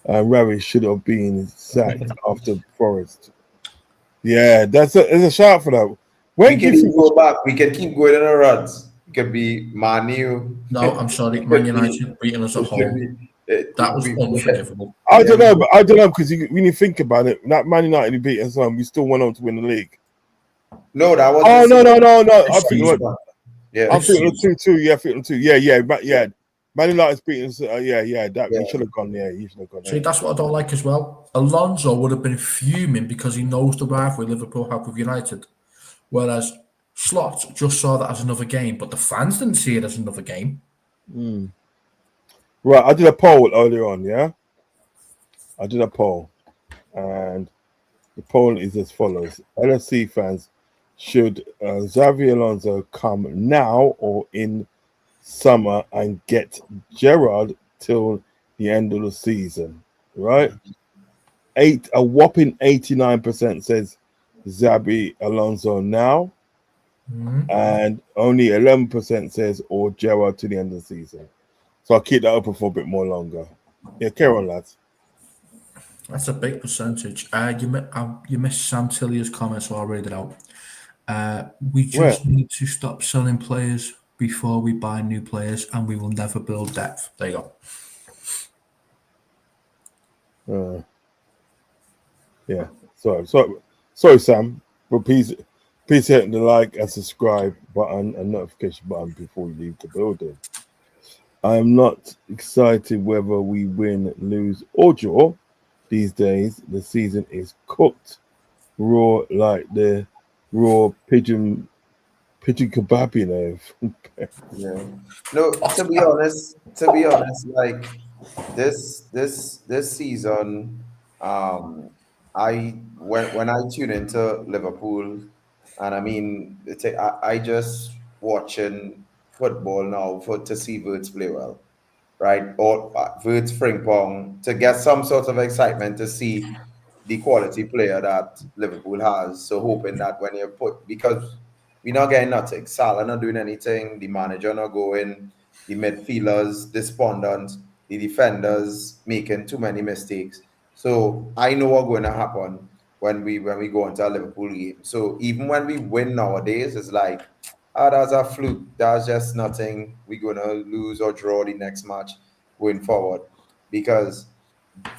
Ravi should have been sacked after Forest. Yeah, there's a shout for that. When we can go back. We can keep going in our runs. It could be Manu. No, I'm sorry, Man United beating us at home. That was unforgivable. I don't know because when you think about it, that Man United beat us home, we still went on to win the league. No, that was. Oh no! I think it was. Yeah, I think it was 2-2. Yeah, I think it was 2. Yeah. Man United's beating us. He should have gone. Yeah, he should have gone. See, that's what I don't like as well. Alonso would have been fuming because he knows the rivalry Liverpool have with United, whereas Slot just saw that as another game, but the fans didn't see it as another game. Right, I did a poll earlier on. Yeah, I did a poll, and the poll is as follows: LFC fans, should Xavi Alonso come now or in summer and get Gerrard till the end of the season? Right, a whopping 89% says Xavi Alonso now, and only 11% says or Gerrard to the end of the season. So I'll keep that open for a bit more longer. Yeah, carry on, lads. That's a big percentage. You missed Sam Tillier's comments, so I'll read it out. We just need to stop selling players before we buy new players, and we will never build depth. There you go. Yeah. Sorry, Sam. But please hit the like and subscribe button and notification button before you leave the building. I am not excited whether we win, lose, or draw. These days, the season is cooked raw like the raw pigeon kebab, you know. Yeah. No, to be honest, like this season, when I tune into Liverpool, and I mean, I just watching football now to see Wirtz play well, right? Or Wirtz Frimpong, to get some sort of excitement to see the quality player that Liverpool has. So hoping that when you because we're not getting nothing, Salah not doing anything, the manager not going, the midfielders despondent, the defenders making too many mistakes. So I know what's going to happen when we go into a Liverpool game. So even when we win nowadays, it's like, that's a fluke. That's just nothing. We're going to lose or draw the next match going forward. Because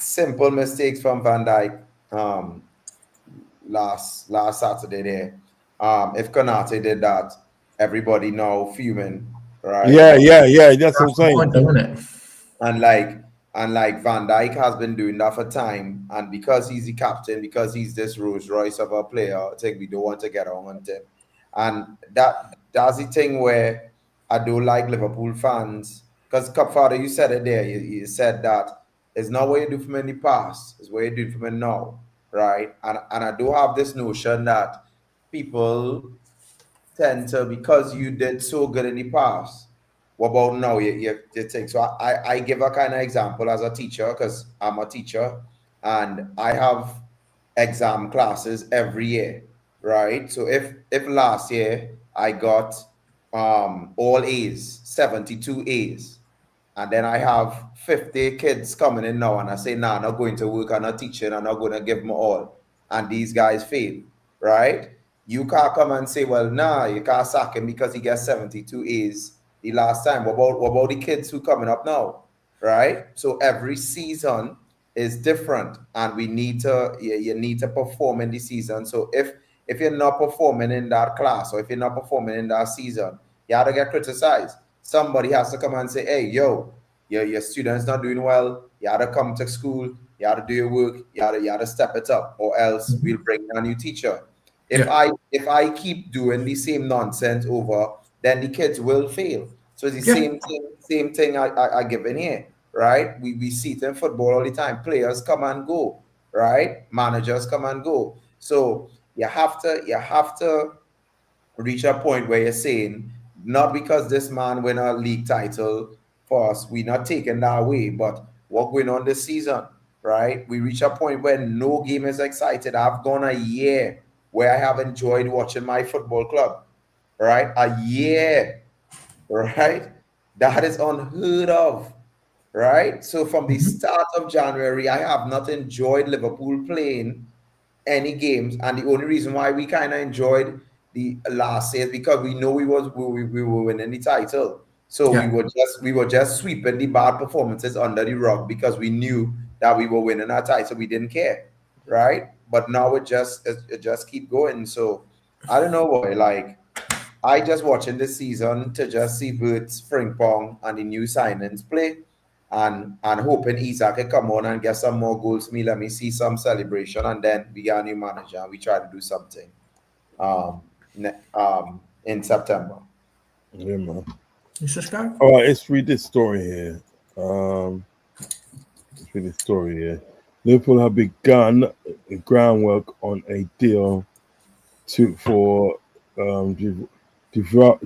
simple mistakes from Van Dijk last Saturday there. If Konate did that, everybody now fuming, right? Yeah. That's what I'm saying. And like And like Van Dijk has been doing that for time, and because he's the captain, because he's this Rolls Royce of a player, I think we don't want to get on him. And that's the thing where I don't like Liverpool fans, because Cupfather, you said it there. You said that it's not what you do for me in the past, it's what you do for me now, right? And I do have this notion that people tend to, because you did so good in the past, what about now? You think so. I give a kind of example as a teacher, because I'm a teacher and I have exam classes every year, right? So if last year I got all A's, 72 A's, and then I have 50 kids coming in now, and I say, nah, I'm not going to work, I'm not teaching, I'm not going to give them all, and these guys fail, right? You can't come and say, well, nah, you can't sack him because he gets 72 A's the last time. What about the kids who coming up now, right? So every season is different, and we need to, you need to perform in the season. So if you're not performing in that class, or if you're not performing in that season, you have to get criticized. Somebody has to come and say, hey, yo, your student's not doing well. You have to come to school. You have to do your work. You have to step it up, or else we'll bring in a new teacher. If I keep doing the same nonsense over, then the kids will fail. So it's the same thing I give in here, right? We see it in football all the time. Players come and go, right? Managers come and go. So you have to reach a point where you're saying, not because this man win a league title for us, we're not taking that away, but what going on this season, right? We reach a point where no game is excited. I've gone a year where I have enjoyed watching my football club, right? A year, right? That is unheard of, right? So from the start of January, I have not enjoyed Liverpool playing any games, and the only reason why we kind of enjoyed the last year is because we know we were winning the title, so we were just sweeping the bad performances under the rug because we knew that we were winning our title. We didn't care, right? But now it just keep going. So I don't know why. Like, I just watching this season to just see Verts, Frimpong, and the new signings play, and hoping Isaac can come on and get some more goals for me. Let me see some celebration, and then we get a new manager and we try to do something in September. Yeah, man. Is this guy? All right, let's read this story here. Let's read this story here. Liverpool have begun groundwork on a deal for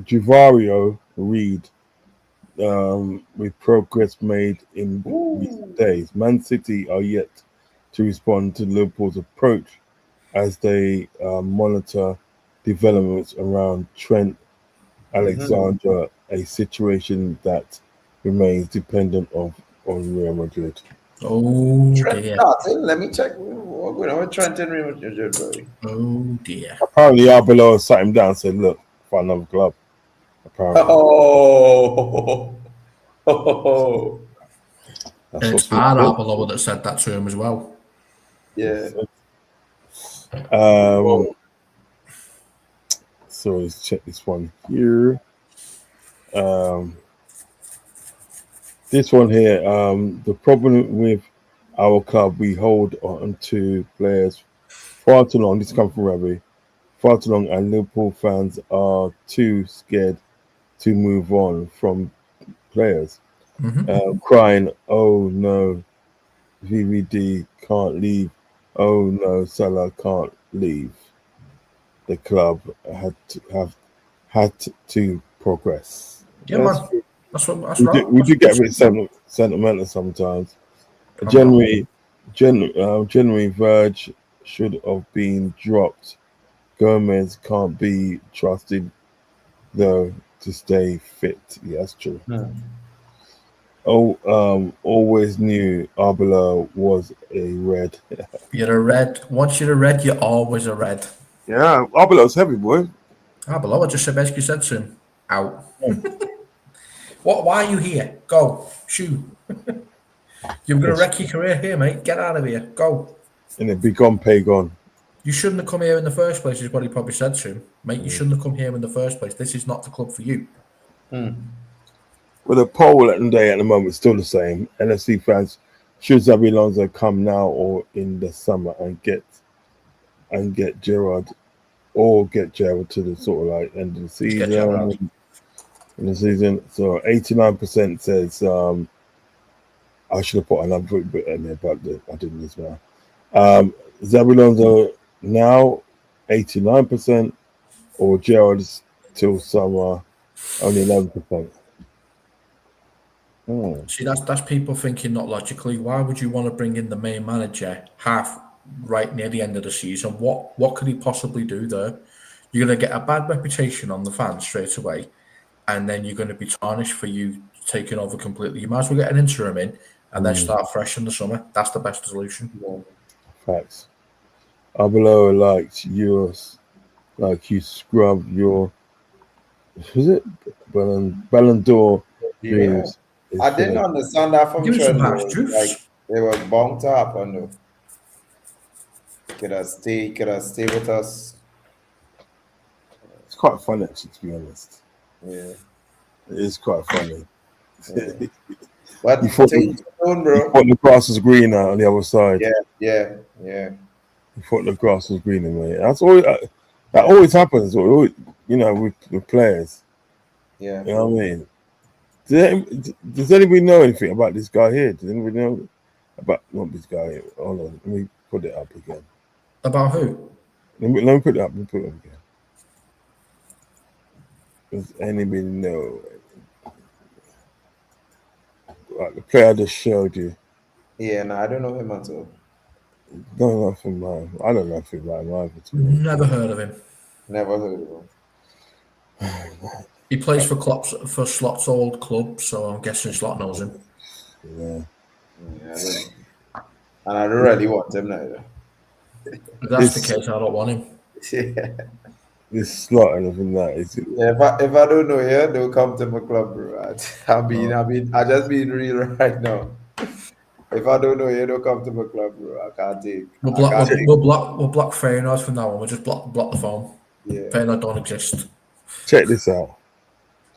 Javario Reed, with progress made in recent days. Man City are yet to respond to Liverpool's approach as they monitor developments around Trent Alexander, a situation that remains dependent on Real Madrid. Oh dear. Let me check. What's going on with Trent and Real Madrid, bro? Oh dear. Apparently, Arbeloa sat him down and said, "Look, find another club." Apparently. It's our Arbeloa that said that to him as well. Yeah. So let's check this one here. This one here. The problem with our club, we hold on to players far too long. This comes from Ravi. Far too long, and Liverpool fans are too scared to move on from players. Crying, "Oh no, VVD can't leave. Oh no, Salah can't leave." The club had to progress. Yeah, man. That's right. We do get a bit sentimental sometimes. January Verge should have been dropped. Gomez can't be trusted though to stay fit. Yeah, that's true. Always knew Arbeloa was a red. You're a red. Once you're a red, you're always a red. Yeah, Arbeloa's heavy, boy. Arbeloa just basically said to him, "Out." What? Why are you here? Go. Shoot. You're going to wreck your career here, mate. Get out of here. Go. And then be gone, pay gone. You shouldn't have come here in the first place, is what he probably said to him. Mate, you shouldn't have come here in the first place. This is not the club for you. With a poll at the moment, still the same. NFC fans, should Xabi Alonso come now or in the summer and get Gerrard to the sort of like end of the season? So 89% says I should have put another bit in there, but I didn't as well. Xabi Alonso now 89%, or Gerrard till summer only 11%. See, that's people thinking not logically. Why would you want to bring in the main manager right near the end of the season? What could he possibly do there? You're going to get a bad reputation on the fans straight away, and then you're going to be tarnished for you taking over completely. You might as well get an interim in and then start fresh in the summer. That's the best solution. Facts. Abelo liked yours, like you scrub your. Was it Ballon d'Or? Yeah. I didn't understand that from Trent. Like it was bound to happen though. Could I stay with us? It's quite funny actually, to be honest. Yeah. It is quite funny. Yeah. But you thought the grass was greener on the other side. Yeah. You thought the grass was greener, mate. That's always that always happens. Always, with players. Yeah. You know what I mean? Does anybody know anything about this guy here? Does anybody know about not this guy here? Hold on, let me put it up again. About who? Let me put it up. Again. Does anybody know? Like the player I just showed you. Yeah, no, I don't know him at all. No, nothing about him. I don't know nothing about him either. Never heard of him. Never heard of him. He plays for Slot's old club, so I'm guessing Slot knows him. Yeah. And I don't really want him neither. If that's the case, I don't want him. Yeah. This Slot and everything that is. Yeah, if I don't know you, don't come to my club, bro. I just being real right now. If I don't know you, don't come to my club, bro. I can't take. We'll block Feyenoord from now on. We'll just block the phone. Yeah. Feyenoord don't exist. Check this out.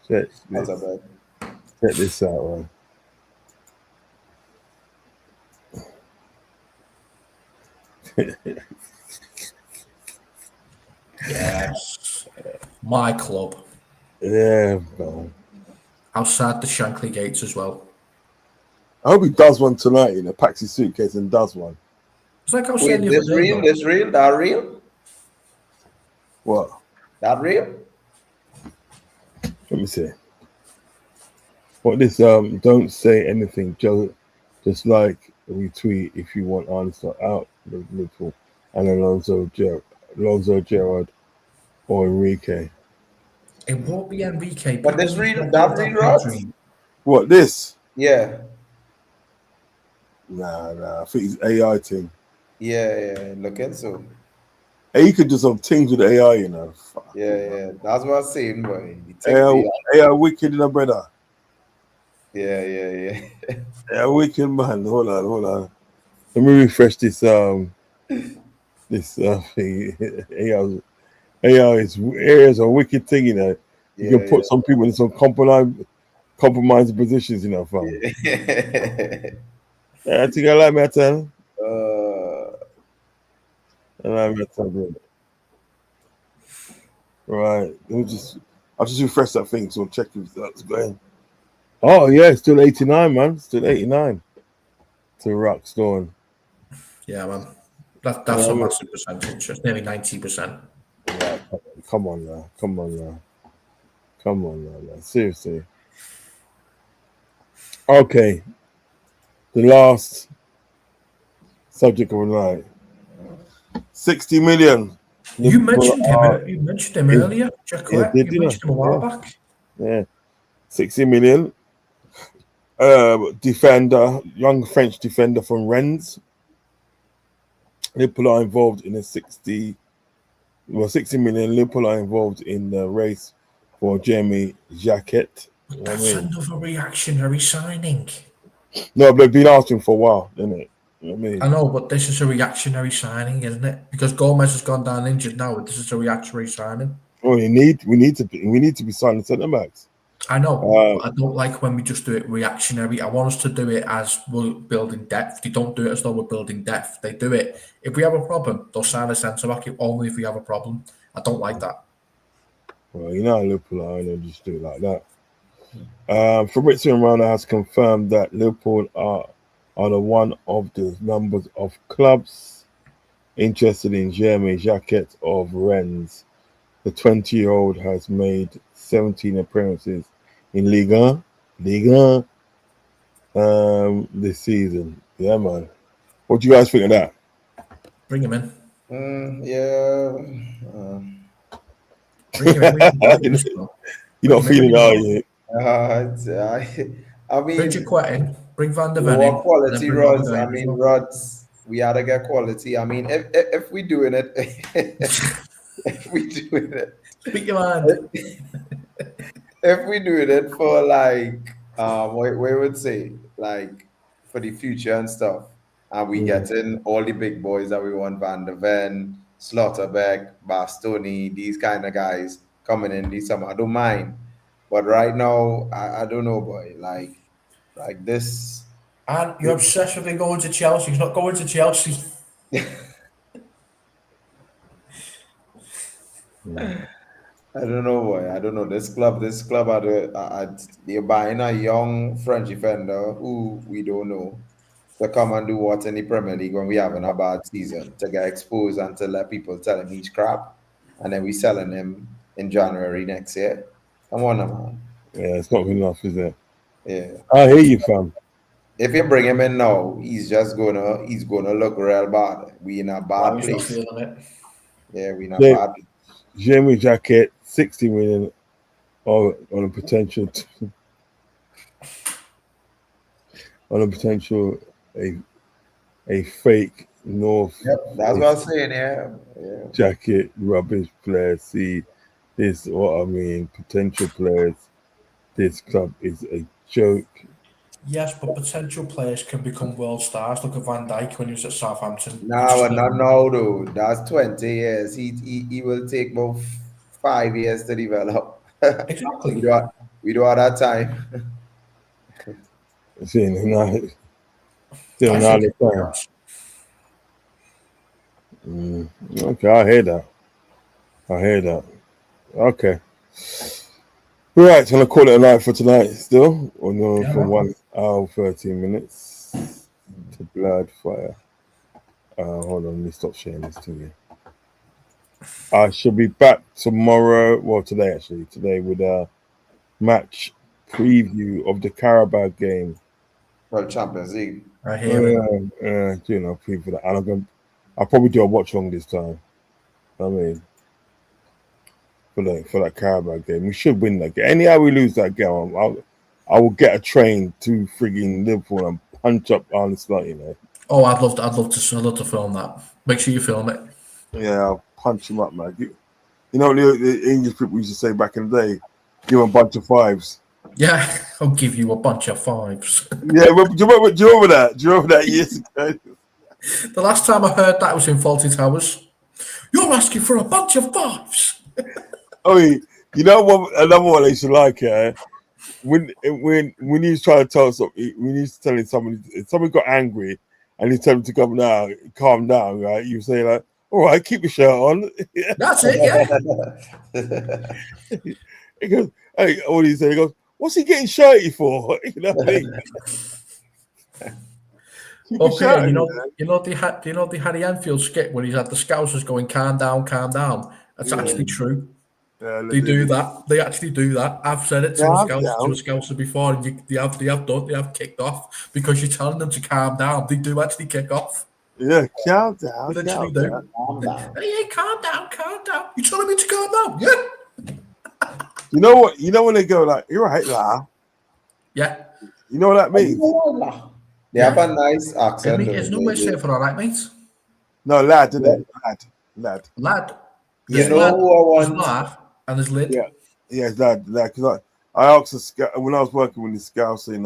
Check this out, man. Yes. My club. Yeah, man. Outside the Shankly gates as well. I hope he does one tonight in a packs his suitcase and does one. It's like I was Wait, saying the other day. This real? That real? What? That real? Let me see. What this don't say anything, just like retweet if you want answer out the Liverpool and Alonso Gerrard or Enrique. It won't be Enrique. But this real Rod? What this? Yeah. Nah. I think it's AI thing. Yeah. Looking so. Hey, you could do some things with AI, you know. Fuck. Yeah. That's what I'm saying, boy. AI wicked, brother. Yeah. Yeah, wicked man. Hold on. Let me refresh this thing. AI is a wicked thing, you know. You can put some people in some compromising positions, you know, fam. I think I like my time. Right. I'll just refresh that thing so I'll check if that's going. Oh yeah, still 89, man. Still 89 to Rockstone. Yeah, man. That's a massive percentage. It's nearly 90%. Yeah, come on now. Man. Seriously. Okay. The last subject of the night. 60 million. You mentioned him earlier, Jack. Yeah, you mentioned him a while back. Yeah. 60 million. Young French defender from Rennes. Liverpool are involved in 60 million. Liverpool are involved in the race for Jamie Jacquet. That's another reactionary signing. No, but they've been asking for a while, isn't it? You know what I mean? I know, but this is a reactionary signing, isn't it? Because Gomez has gone down injured now. This is a reactionary signing. Oh, we need to be signing centre backs. I know, but I don't like when we just do it reactionary. I want us to do it as we're building depth. They don't do it as though we're building depth. They do it. If we have a problem, they'll sign a centre back only if we have a problem. I don't like that. Well, you know, Liverpool are going to just do it like that. Robertson has confirmed that Liverpool are the one of the numbers of clubs interested in Jeremy Jacquet of Rennes. The 20-year-old has made 17 appearances in Liga 1 this season. Yeah, man. What do you guys think of that? Bring him in. Yeah. Bring him in. You're not feeling it, are you? I mean, bring Jacquet in. Bring Van der Ven in. what quality bring rods? Robert I in as mean, well. rods. We had to get quality. I mean, if we doing it, if we doing it, Speak your mind. if we doing it for like, we would say like for the future and stuff, and we getting all the big boys that we want: Van der Ven, Slaughterbeck, Bastoni, these kind of guys coming in this summer. I don't mind, but right now, I don't know, boy. Like this. And you're obsessed with him going to Chelsea. He's not going to Chelsea. I don't know, boy. I don't know. This club, they're buying a young French defender who we don't know to come and do what in the Premier League when we having a bad season, to get exposed and to let people tell him he's crap, and then we selling him in January next year. Come on, man. Yeah, it's not good enough, is it? Yeah. I hear you, fam. If you bring him in now, he's gonna look real bad. We in a bad place. Yeah, we in a bad place. Jeremy Jacquet, 60 million on a potential a fake North. Yep, that's what I'm saying. Yeah. Jacket rubbish players. See, this is what I mean. Potential players. This club is a joke. Yes, but potential players can become world stars. Look at Van Dijk when he was at Southampton. No, not now, though. That's 20 years. He will take about 5 years to develop. Exactly. we do all that time. See, now the time. Okay, I hear that. Okay. Right, so I'm gonna call it a night for tonight. Still, or no, for 1 hour 13 minutes to blood fire. Hold on, let me stop sharing this to you. I should be back tomorrow. Well, today actually. Today with a match preview of the Carabao game. Well, Champions League. I hear it. Preview that. And I'll probably do a watch long this time. I mean, for that Carabao game, we should win that game. Anyhow we lose that game, I will get a train to frigging Liverpool and punch up Arne Slot, you know. Oh, I'd love to film that. Make sure you film it. Yeah, I'll punch him up, man. You know the English people used to say back in the day, give him a bunch of fives. Yeah, I'll give you a bunch of fives. Yeah, do you remember that? Do you remember that years ago? The last time I heard that was in Fawlty Towers. You're asking for a bunch of fives. Oh, you know what? Another one I used to like, yeah. When he was trying to tell something, when he was telling somebody, if somebody got angry and he told him to calm down, right? You say like, all right, keep your shirt on. That's it, yeah. He goes, hey, what do you say? He goes, what's he getting shirty for? You know what I mean? Okay, you know they had the Anfield skit where he's had the Scousers going, calm down. That's actually true. Yeah, they do that. They actually do that. I've said it to a Scouser before, and they have kicked off because you're telling them to calm down. They do actually kick off. Yeah, calm down. They literally do. Calm down. Hey, calm down. You telling me to calm down? Yeah. You know what? You know when they go like, "You're right, lah." Yeah. You know what that means? They have a nice accent. There's no way to say it for all right, mate. No, lad, isn't it? Lad. You know who I want? Lad and his lid. Yeah, lad. Because I asked when I was working with the Scouts in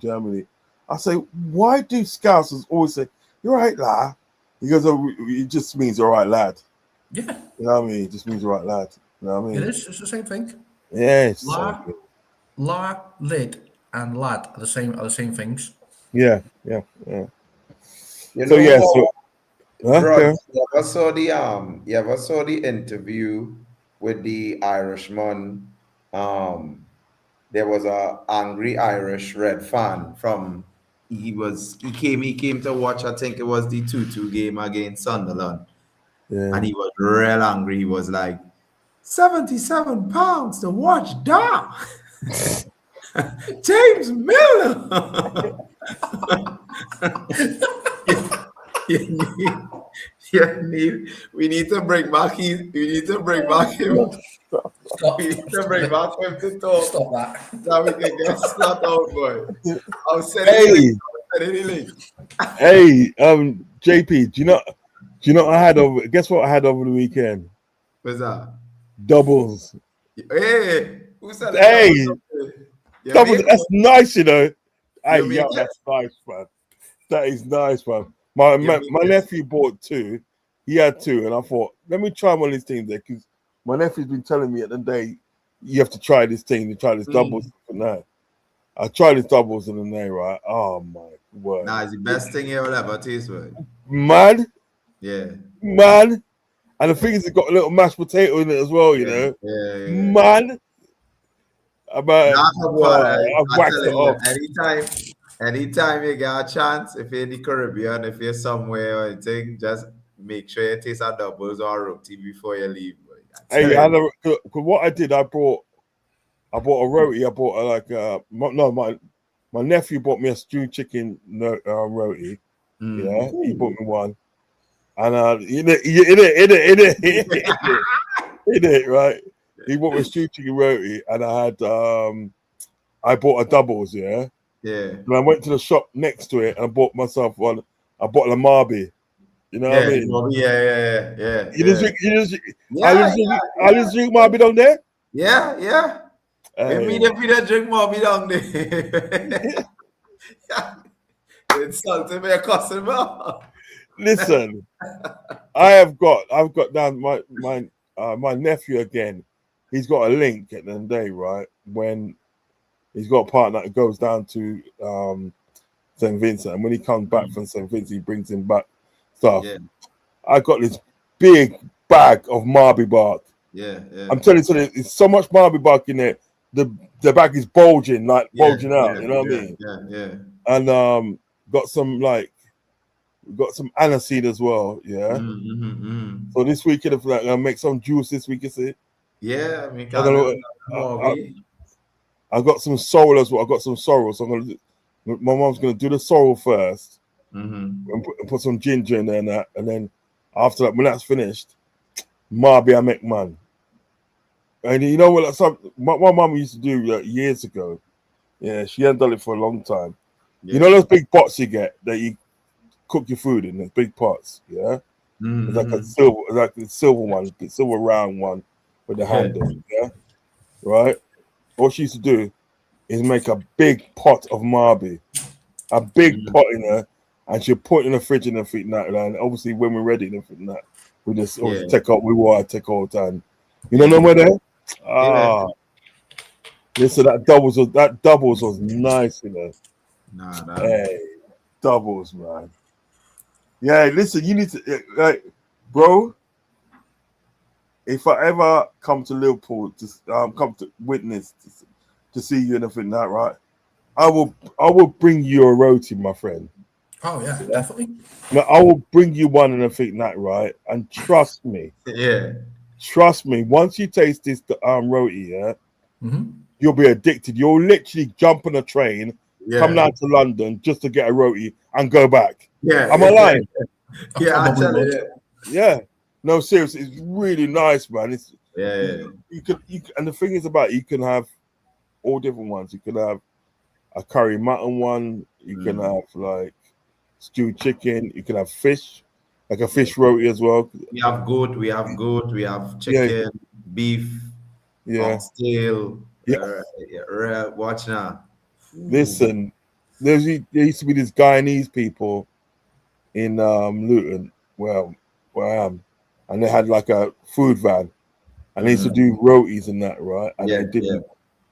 Germany, I say, why do Scousers always say, "You're right, lad"? He goes, "Oh, it just means all right, lad." Yeah. You know what I mean? It just means all right, lad. You know what I mean? It is. It's the same thing. Yeah, it's lad. lid, and lad are the same things. Yeah. You So know yeah, what, so Rod? okay. You ever saw the interview with the Irishman? There was a angry Irish Red fan from. He came to watch. I think it was the 2-2 game against Sunderland, Yeah. and he was real angry. He was like, 77 pounds to watch that. James Miller. You we need to bring back him. We need to bring back him. Stop, We need to bring back him to talk. stop that. So we can get slapped out, boy. I'll send Hey, any link. hey, JP, do you know what I had over? Guess what I had over the weekend? What's that? Doubles. Hey, who said that? Hey, You doubles. make That's nice, you know. Hey, You make it? that's nice, man. That is nice, man. My make it? nephew bought two. He had two, and I thought, let me try one of these things there because my nephew's been telling me at the day, you have to try this thing. You try this doubles for now. I tried this doubles in the day, right? Oh my word! Nah, it's the best thing you will ever taste, boy. Man, Yeah. man, and the thing is, it got a little mashed potato in it as well. You know, Yeah. man. About Not so far. I've I waxed tell it you, off. anytime you get a chance, if you're in the Caribbean, if you're somewhere or anything, just make sure you taste a doubles or roti before you leave. Boy. Hey, cause what I did, I bought a roti. I bought my nephew bought me a stewed chicken roti. Yeah, he bought me one, and in it, right? He bought me a stewed chicken roti, and I bought a doubles, yeah. Yeah. And I went to the shop next to it and I bought myself one. I bought a Marby. You know what I mean? Yeah. You just I just drink Marby down there. Yeah. Hey. Me if you don't drink Marby down there. Insulting me a customer. Listen, I've got down my nephew again. He's got a link at the end of the day, right? When he's got a partner that goes down to St. Vincent, and when he comes back from St. Vincent, he brings him back stuff. Yeah. I got this big bag of Marby bark. Yeah. I'm telling you, there's so much Marby bark in there. The bag is bulging out. You know what I mean? Yeah. And got some aniseed as well. Yeah. So this weekend, if I'm gonna make some juice this week, you see. Yeah, I mean, I got some sorrel as well. I got some sorrel, so my mom's gonna do the sorrel first, and put some ginger in there, and then after that, when that's finished, Marby I make man. And you know what? My mom used to do years ago. Yeah, she hadn't done it for a long time. Yeah. You know those big pots you get that you cook your food in? Those big pots, yeah. It's like a silver one, the silver round one with the handle, yeah. Right. What she used to do is make a big pot of Marby, a big pot in there, and she'll put it in the fridge and everything that. And obviously, when we're ready and everything that, we just take out. We take all the time. You don't know where there? Listen, that doubles was nice, you know. Hey, doubles, man. Yeah, listen, you need to, bro. If I ever come to Liverpool to come to witness to see you and everything that, right? I will bring you a roti, my friend. Oh yeah, definitely. No, I will bring you one and everything that, right? And trust me, trust me. Once you taste this roti, you'll be addicted. You'll literally jump on a train, come down to London just to get a roti and go back. Am I lying? Yeah, I tell you. Yeah. No, seriously, it's really nice, man. It's you can and the thing is about it, you can have all different ones. You can have a curry mutton one, you can have like stewed chicken, you can have fish, like a fish roti as well. We have goat, we have chicken, beef, oxtail. Watch now. Listen, there used to be these Guyanese people in Luton, where I am. And they had like a food van, and they used to do rotis and that, right? And they did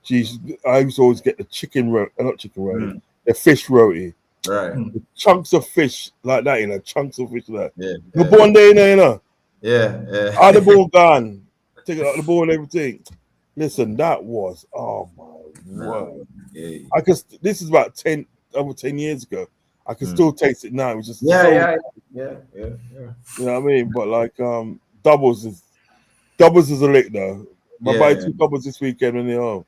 Geez, I used to always get the chicken roti, not chicken roti, the fish roti. Right. The chunks of fish like that, chunks of fish like that. Yeah. The bone there, Yeah. All the bone gone. Take out the bone and everything. Listen, that was, oh my word. Yeah. This is about over 10 years ago. I can still taste it now. It was just Yeah. You know what I mean? But like doubles is a lick though. I buy 2 doubles this weekend when they're home.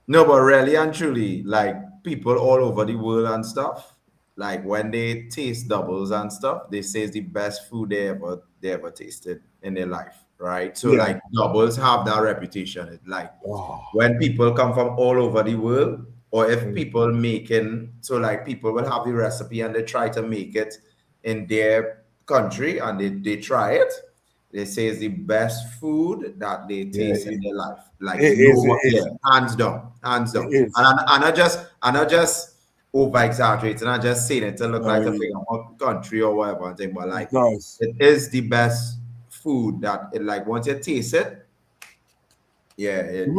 No, but really and truly, like people all over the world and stuff, like when they taste doubles and stuff, they say it's the best food they ever tasted in their life, right? So like doubles have that reputation. It's like when people come from all over the world, or if people people will have the recipe and they try to make it in their country and they try it. They say it's the best food that they taste in their life. Like hands down. And I'm not just over exaggerating. I'm just saying it to look like a big country or whatever. But like it is the best food that once you taste it, you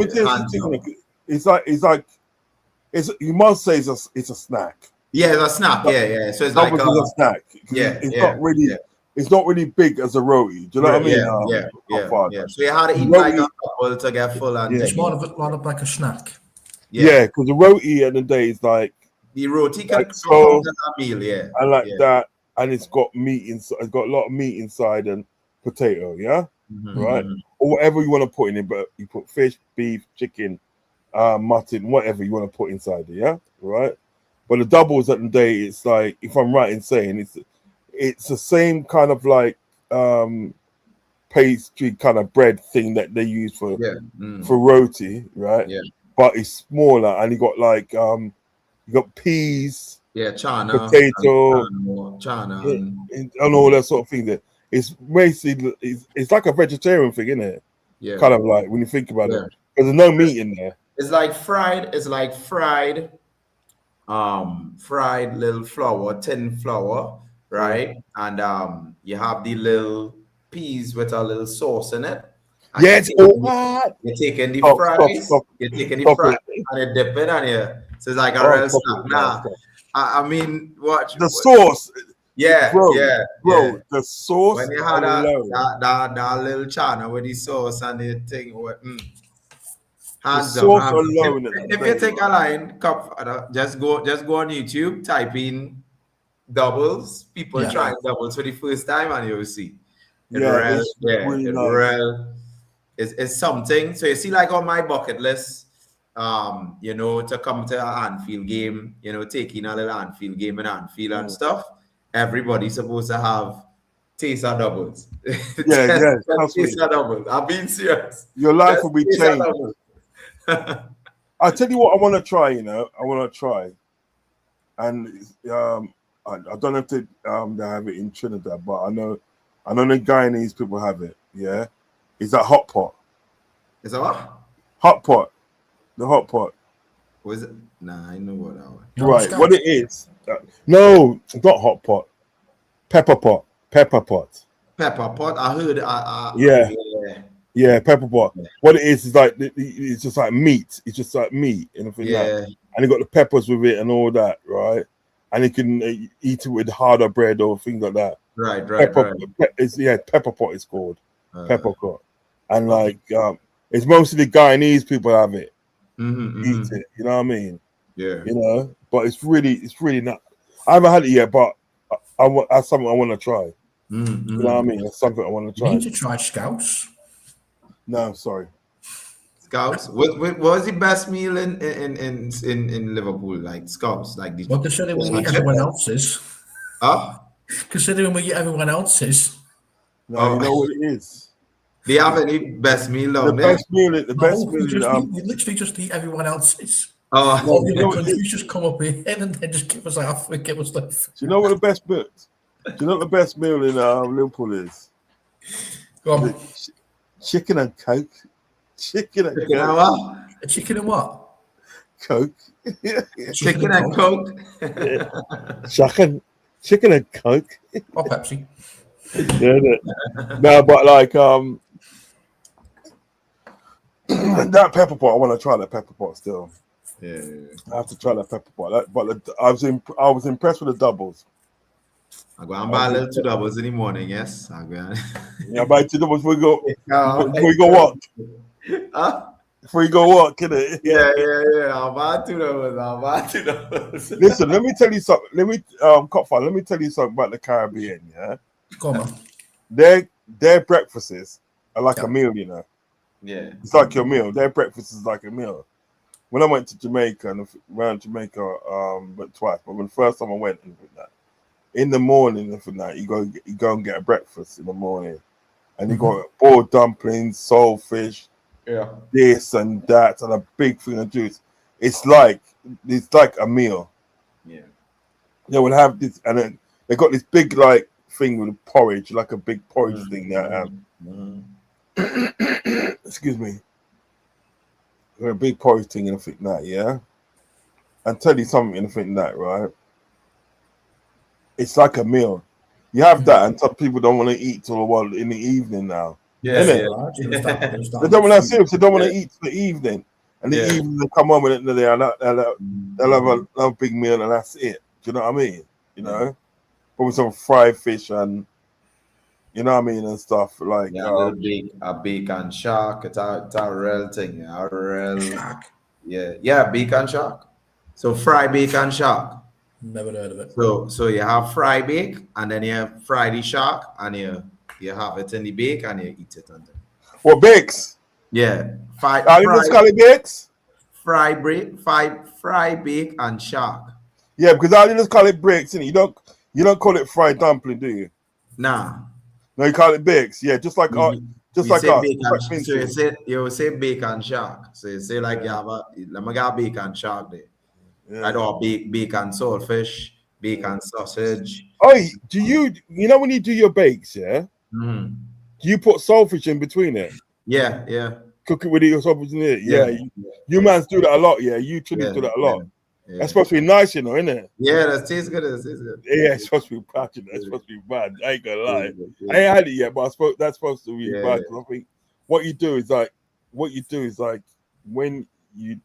must say it's a snack. Yeah, it's a snack. Yeah. So it's like a snack. It's not really big as a roti. Do you know what I mean? Yeah. So you had to eat like a couple to get full. And it's more of like a snack. Yeah, because the roti at the day is like the roti can like go a meal. Yeah, I like that, and it's got meat inside. It's got a lot of meat inside and potato. Yeah, right, or whatever you want to put in it. But you put fish, beef, chicken, mutton, whatever you want to put inside it. Yeah, right. But the doubles at the day, it's like, if I'm right in saying it's the same kind of like pastry kind of bread thing that they use for roti, right? Yeah. But it's smaller, and you got like you got peas, chana, potato, chana, and all that sort of thing. There, it's basically it's like a vegetarian thing, isn't it? Yeah. Kind of like when you think about it, because there's no meat in there. It's like fried. It's like fried little flour, tin flour. Right, and you have the little peas with a little sauce in it. You're taking the fries, you're taking the fries, and you dip it, and so it's like a real snack. Nah, I mean, watch the sauce. Bro, the sauce. When you had that little chana with the sauce and the thing, hands down. If you take a line, just go on YouTube, type in doubles, people trying doubles for the first time, and you'll see. It's something. So you see, like on my bucket list, to come to an Anfield game, taking a little Anfield game in Anfield and stuff. Everybody's supposed to have taste of doubles. Taste of doubles. I'm being serious. Your life will be changed. I'll tell you what I want to try. I want to try, and I don't know if they have it in Trinidad, but I know the Guyanese people have it. Yeah, is that hot pot? Is that what? Hot pot, the hot pot. Was it? Nah, I know what that one. Right, what it is? No, it's not hot pot. Pepper pot. Pepper pot. I heard. Yeah, pepper pot. Yeah. What it is like it's just like meat. It's just like meat and everything. Yeah, and you got the peppers with it and all that, right? And you can eat it with harder bread or things like that. Right. Pepper pot is called pepper pot, and like it's mostly the Guyanese people have it, eat it. You know what I mean? Yeah. But it's really not. I haven't had it yet, but that's something I want to try. You know what I mean? That's something I want to try. You need to try Scouts. No, I'm sorry. Scouts. What was the best meal in Liverpool? Like Scouts, like this. Well, considering we eat everyone else's. Considering we eat everyone else's. No, you know what it is. Do you have any best meal down there? We literally just eat everyone else's. You just come up here and then just give us give us stuff. Do you know what the best meal? Do you know what the best meal in Liverpool is? Go on. Chicken and Coke. Chicken and what? Chicken and what? Coke. Chicken and Coke. Chicken and Coke. Or Pepsi. No, but like That pepper pot, I want to try that pepper pot still. Yeah. I have to try that pepper pot. I was impressed with the doubles. I go and buy a little 2 doubles in the morning, yes. I go Yeah, buy 2 doubles before you go. and... Before you go walk. Huh? Before you go walk, innit? Yeah. I'll buy 2 doubles. Listen, let me tell you something. Copfire, let me tell you something about the Caribbean, yeah? Come on. Their breakfasts are like Yeah. a meal, you know. Yeah. It's like your meal. Their breakfast is like a meal. When I went to Jamaica and around Jamaica, but twice. But when the first time I went, in the morning and for that, you go and get a breakfast in the morning, and you got boiled dumplings, saltfish, Yeah. this and that, and a big thing of juice. It's like a meal. Yeah. They would have this, and then they got this big like thing with porridge, like a big porridge thing there. Excuse me. A big porridge thing and I think that, yeah. And tell you something and I think that, right? It's like a meal. You have that, and some people don't want to eat till in the evening now. Yeah. Innit? They don't want to serious. They don't want to eat till the evening, and the evening they come home and they'll have a big meal and that's it. Do you know what I mean? You know, probably some fried fish and you know what I mean and stuff like a bacon shark. It's a real thing. A real Shark. Yeah, bacon shark. So fried bacon shark. Never heard of it. So you have fry bake, and then you have fry the shark, and you have it in the bake, and you eat it on there. What bakes? Yeah, Fry bakes? Fry bake and shark. Yeah, because I just call it breaks, innit? You don't call it fried dumpling, do you? Nah. No, you call it bakes. Yeah, just like us. Bacon, so you say bacon shark. So you say like let me get bacon shark there. Yeah. I do bacon saltfish, bacon sausage. Oh, do you know when you do your bakes, yeah? Mm-hmm. Do you put saltfish in between it? Yeah. Cook it with your saltfish in it. Yeah. You mans do that a lot, yeah. You Trinidad do that a lot. Yeah. That's supposed to be nice, you know, isn't it? Yeah, that tastes good. Yeah, it's supposed to be patching. That's supposed to be bad. I ain't gonna lie. I ain't had it yet, but that's supposed to be bad. I think what you do is like when you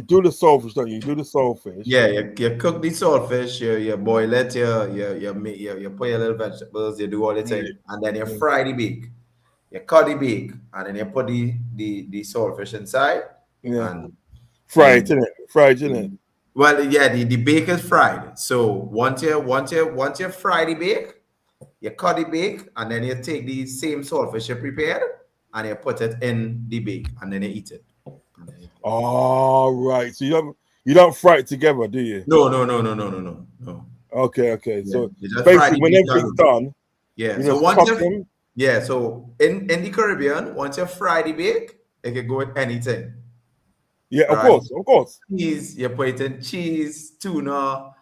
do the saltfish, don't you? You do the saltfish. Yeah, you cook the saltfish, you boil it, you put your little vegetables, you do all the thing, and then you fry the bake. You cut the bake, and then you put the saltfish inside. Yeah. And fried, isn't it? Well, yeah, the bake is fried. So once you fry the bake, you cut the bake, and then you take the same saltfish you prepared, and you put it in the bake, and then you eat it. Oh, right. So you don't fry it together, do you? No. Okay. Yeah, So basically, when everything's done, so in the Caribbean, once you fry the bake, it can go with anything. Yeah, right? Of course. Cheese, you put it in cheese, tuna,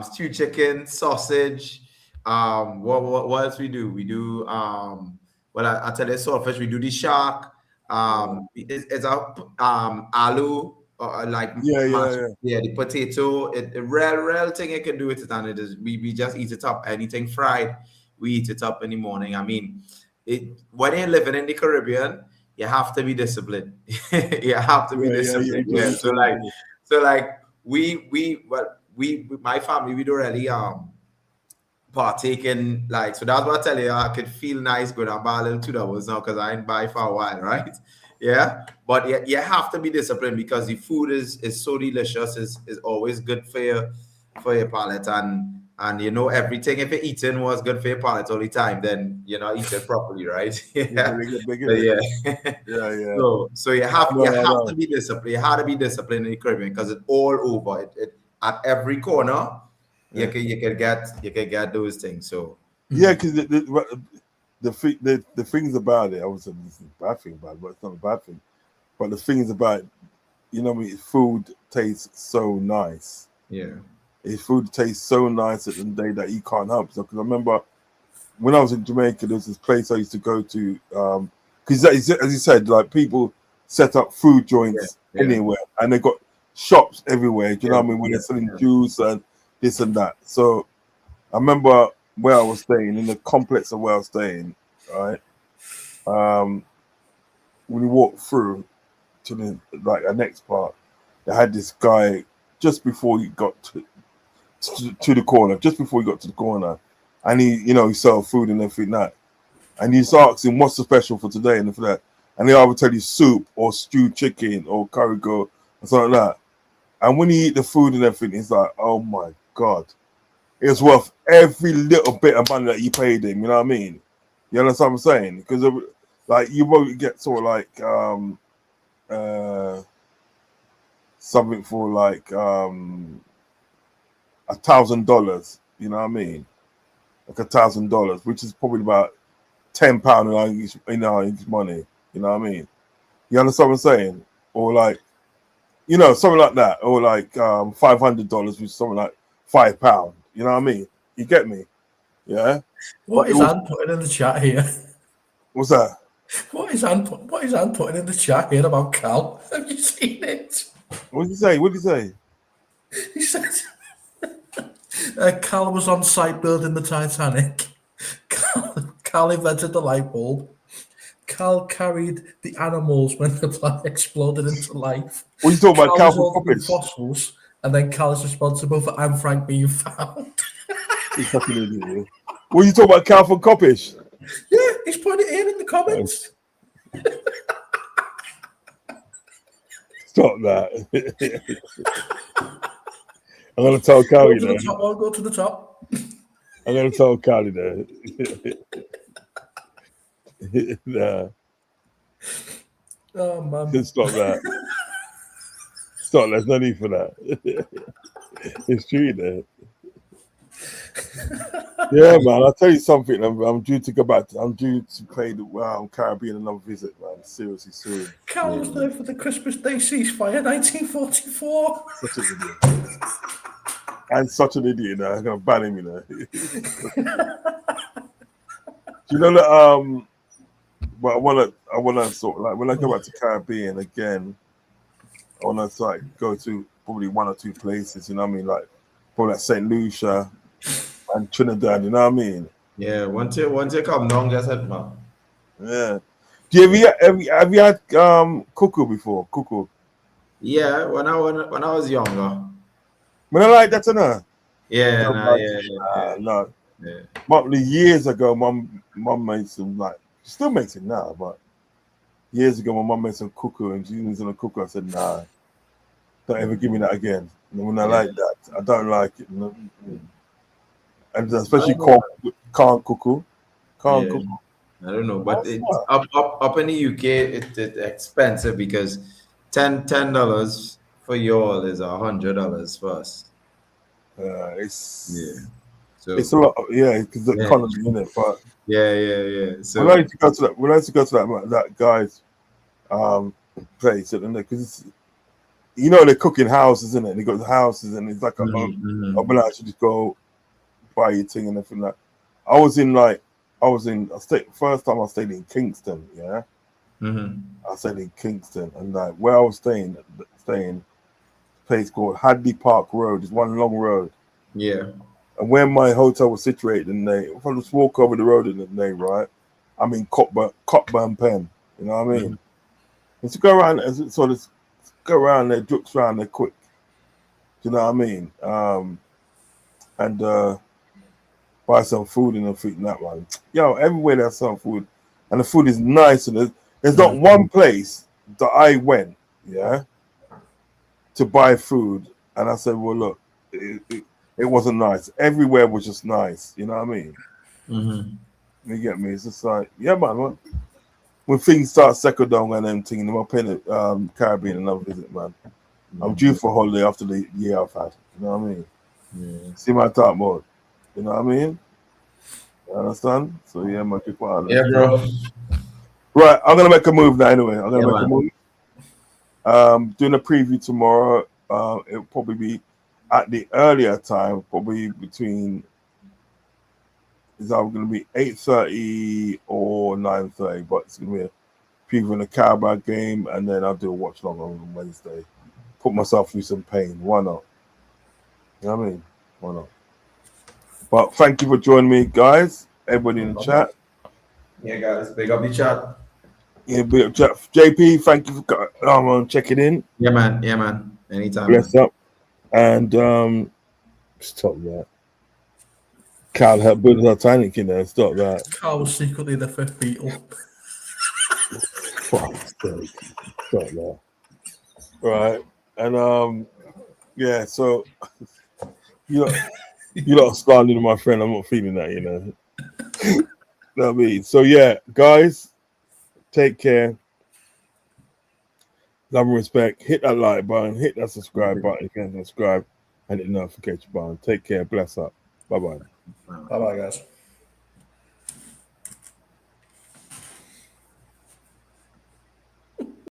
stewed chicken, sausage. What else we do? We do I tell you, saltfish. We do the shark. It's a aloo, the potato. A real thing you can do with it, and it is we just eat it up. Anything fried, we eat it up in the morning. I mean, when you're living in the Caribbean, you have to be disciplined. You have to be disciplined. Yeah. So my family, we don't really partake in so that's what I tell you. I could feel nice going and buy a little 2 doubles now because I ain't buy for a while, right? Yeah, but you have to be disciplined because the food is so delicious. is always good for your palate, and you know everything. If you're eating was good for your palate all the time, then you're not eating properly, right? Yeah. So you have to be disciplined. You have to be disciplined in the Caribbean because it's all over. It at every corner. You can get those things. So because the things about it, I would say this is a bad thing about it, but it's not a bad thing. But the things about food tastes so nice. Yeah, food tastes so nice at the day that you can't help. So because I remember when I was in Jamaica, there was this place I used to go to. Because as you said, like people set up food joints anywhere, and they got shops everywhere. Do you know what I mean? When they're selling juice and this and that. So I remember where I was staying, in the complex of where I was staying, right? when you walk through to the next part, they had this guy just before you got to the corner, and he sold food and everything that, and he's asking what's the special for today and for that, and they either tell you soup or stewed chicken or curry goat or something like that. And when you eat the food and everything, it's like, oh my God, it's worth every little bit of money that you paid him. You know what I mean? You understand what I'm saying? Because like you won't get sort of like something for like $1,000. You know what I mean? Like $1,000, which is probably about £10 in English money. You know what I mean? You understand what I'm saying? Or like, something like that, or like $500, which is something like £5. You know what I mean? You get me? Yeah. What is Anne putting in the chat here? What's that? What is Anne putting in the chat here about Cal? Have you seen it? What did he say? What did he say? He says Cal was on site building the Titanic. Cal invented the light bulb. Cal carried the animals when the planet exploded into life. What are you talking about, Cal from Cal Coppish? fossils, and then Cal is responsible for Anne Frank being found. He's fucking idiot. What are you talking about, Cal from Coppish? Yeah, he's putting it in the comments. Stop that. I'm going to tell Cal, Go to the top. I'm going to tell Cal, Nah. Oh, man. Just stop that. Stop, there's no need for that. It's true, there. Yeah, man, I'll tell you something. I'm due to go back. I'm due to pay the Caribbean another visit, man. Seriously, soon. Cal was there for the Christmas Day ceasefire, 1944. Such an idiot. I'm such an idiot now. I'm going to ban him, Do you know that, but I wanna sort of like when I go back to Caribbean again, I wanna like go to probably one or two places, you know what I mean? Like probably like St. Lucia and Trinidad, you know what I mean? Yeah, once you come down, guess it, man. Yeah. Have you had cuckoo before? Cuckoo. Yeah, when I was younger. When I like that, no. Yeah, no. Yeah. Years ago, mum made some like. She still makes it now, but years ago, my mum made some cuckoo and she was in a cuckoo. I said, nah, don't ever give me that again. And when I like that, I don't like it. And especially can't cuckoo. Can't cuckoo. I don't know, but it's up in the UK, it's expensive because $10 for you all is $100 for us. It's So it's a lot, because the economy in it. But So when I used to go to that guy's place, because they're cooking houses, isn't it? They got the houses, and it's like I should just go buy your thing and everything. First time I stayed in Kingston, I stayed in Kingston, and like where I was staying, a place called Hadley Park Road. It's one long road. Yeah. And where my hotel was situated, if I just walk over the road in the day, right? I'm in Cockburn Pen. You know what I mean? And to go around, there, jukes around there quick. Do you know what I mean? And buy some food and everything that one. Everywhere there's some food, and the food is nice. And there's not one place that I went, to buy food, and I said, well, look, it wasn't nice. Everywhere was just nice. You know what I mean? You get me? It's just like, man. When things start second down and everything, I'm paying the Caribbean another visit, man. I'm due for a holiday after the year I've had. You know what I mean? See my top mode. You know what I mean? You understand? So man, keep on. Yeah, bro. Right, I'm gonna make a move now. Anyway, I'm gonna make a move. Doing a preview tomorrow. It'll probably be at the earlier time, probably between. It's either going to be 8:30 or 9:30, but it's going to be a preview in the Carabao game, and then I'll do a watch long on Wednesday. Put myself through some pain. Why not? You know what I mean? Why not? But thank you for joining me, guys. Everybody in the chat. Yeah, guys. Big up the chat. Yeah, but JP, thank you for checking in. Yeah, man. Yeah, man. Anytime. Bless Man. up. And stop that. Cal had built Titanic in there. Stop that. Carl was secretly the 5th Beatle. Fuck's sake. Stop that. Right. And yeah, so you're not standing to my friend. I'm not feeling that, you know. You know what I mean? So yeah, guys, take care. Love and respect. Hit that like button, hit that subscribe button if you can subscribe, and hit the notification button. Take care. Bless up. Bye bye. Bye bye, guys.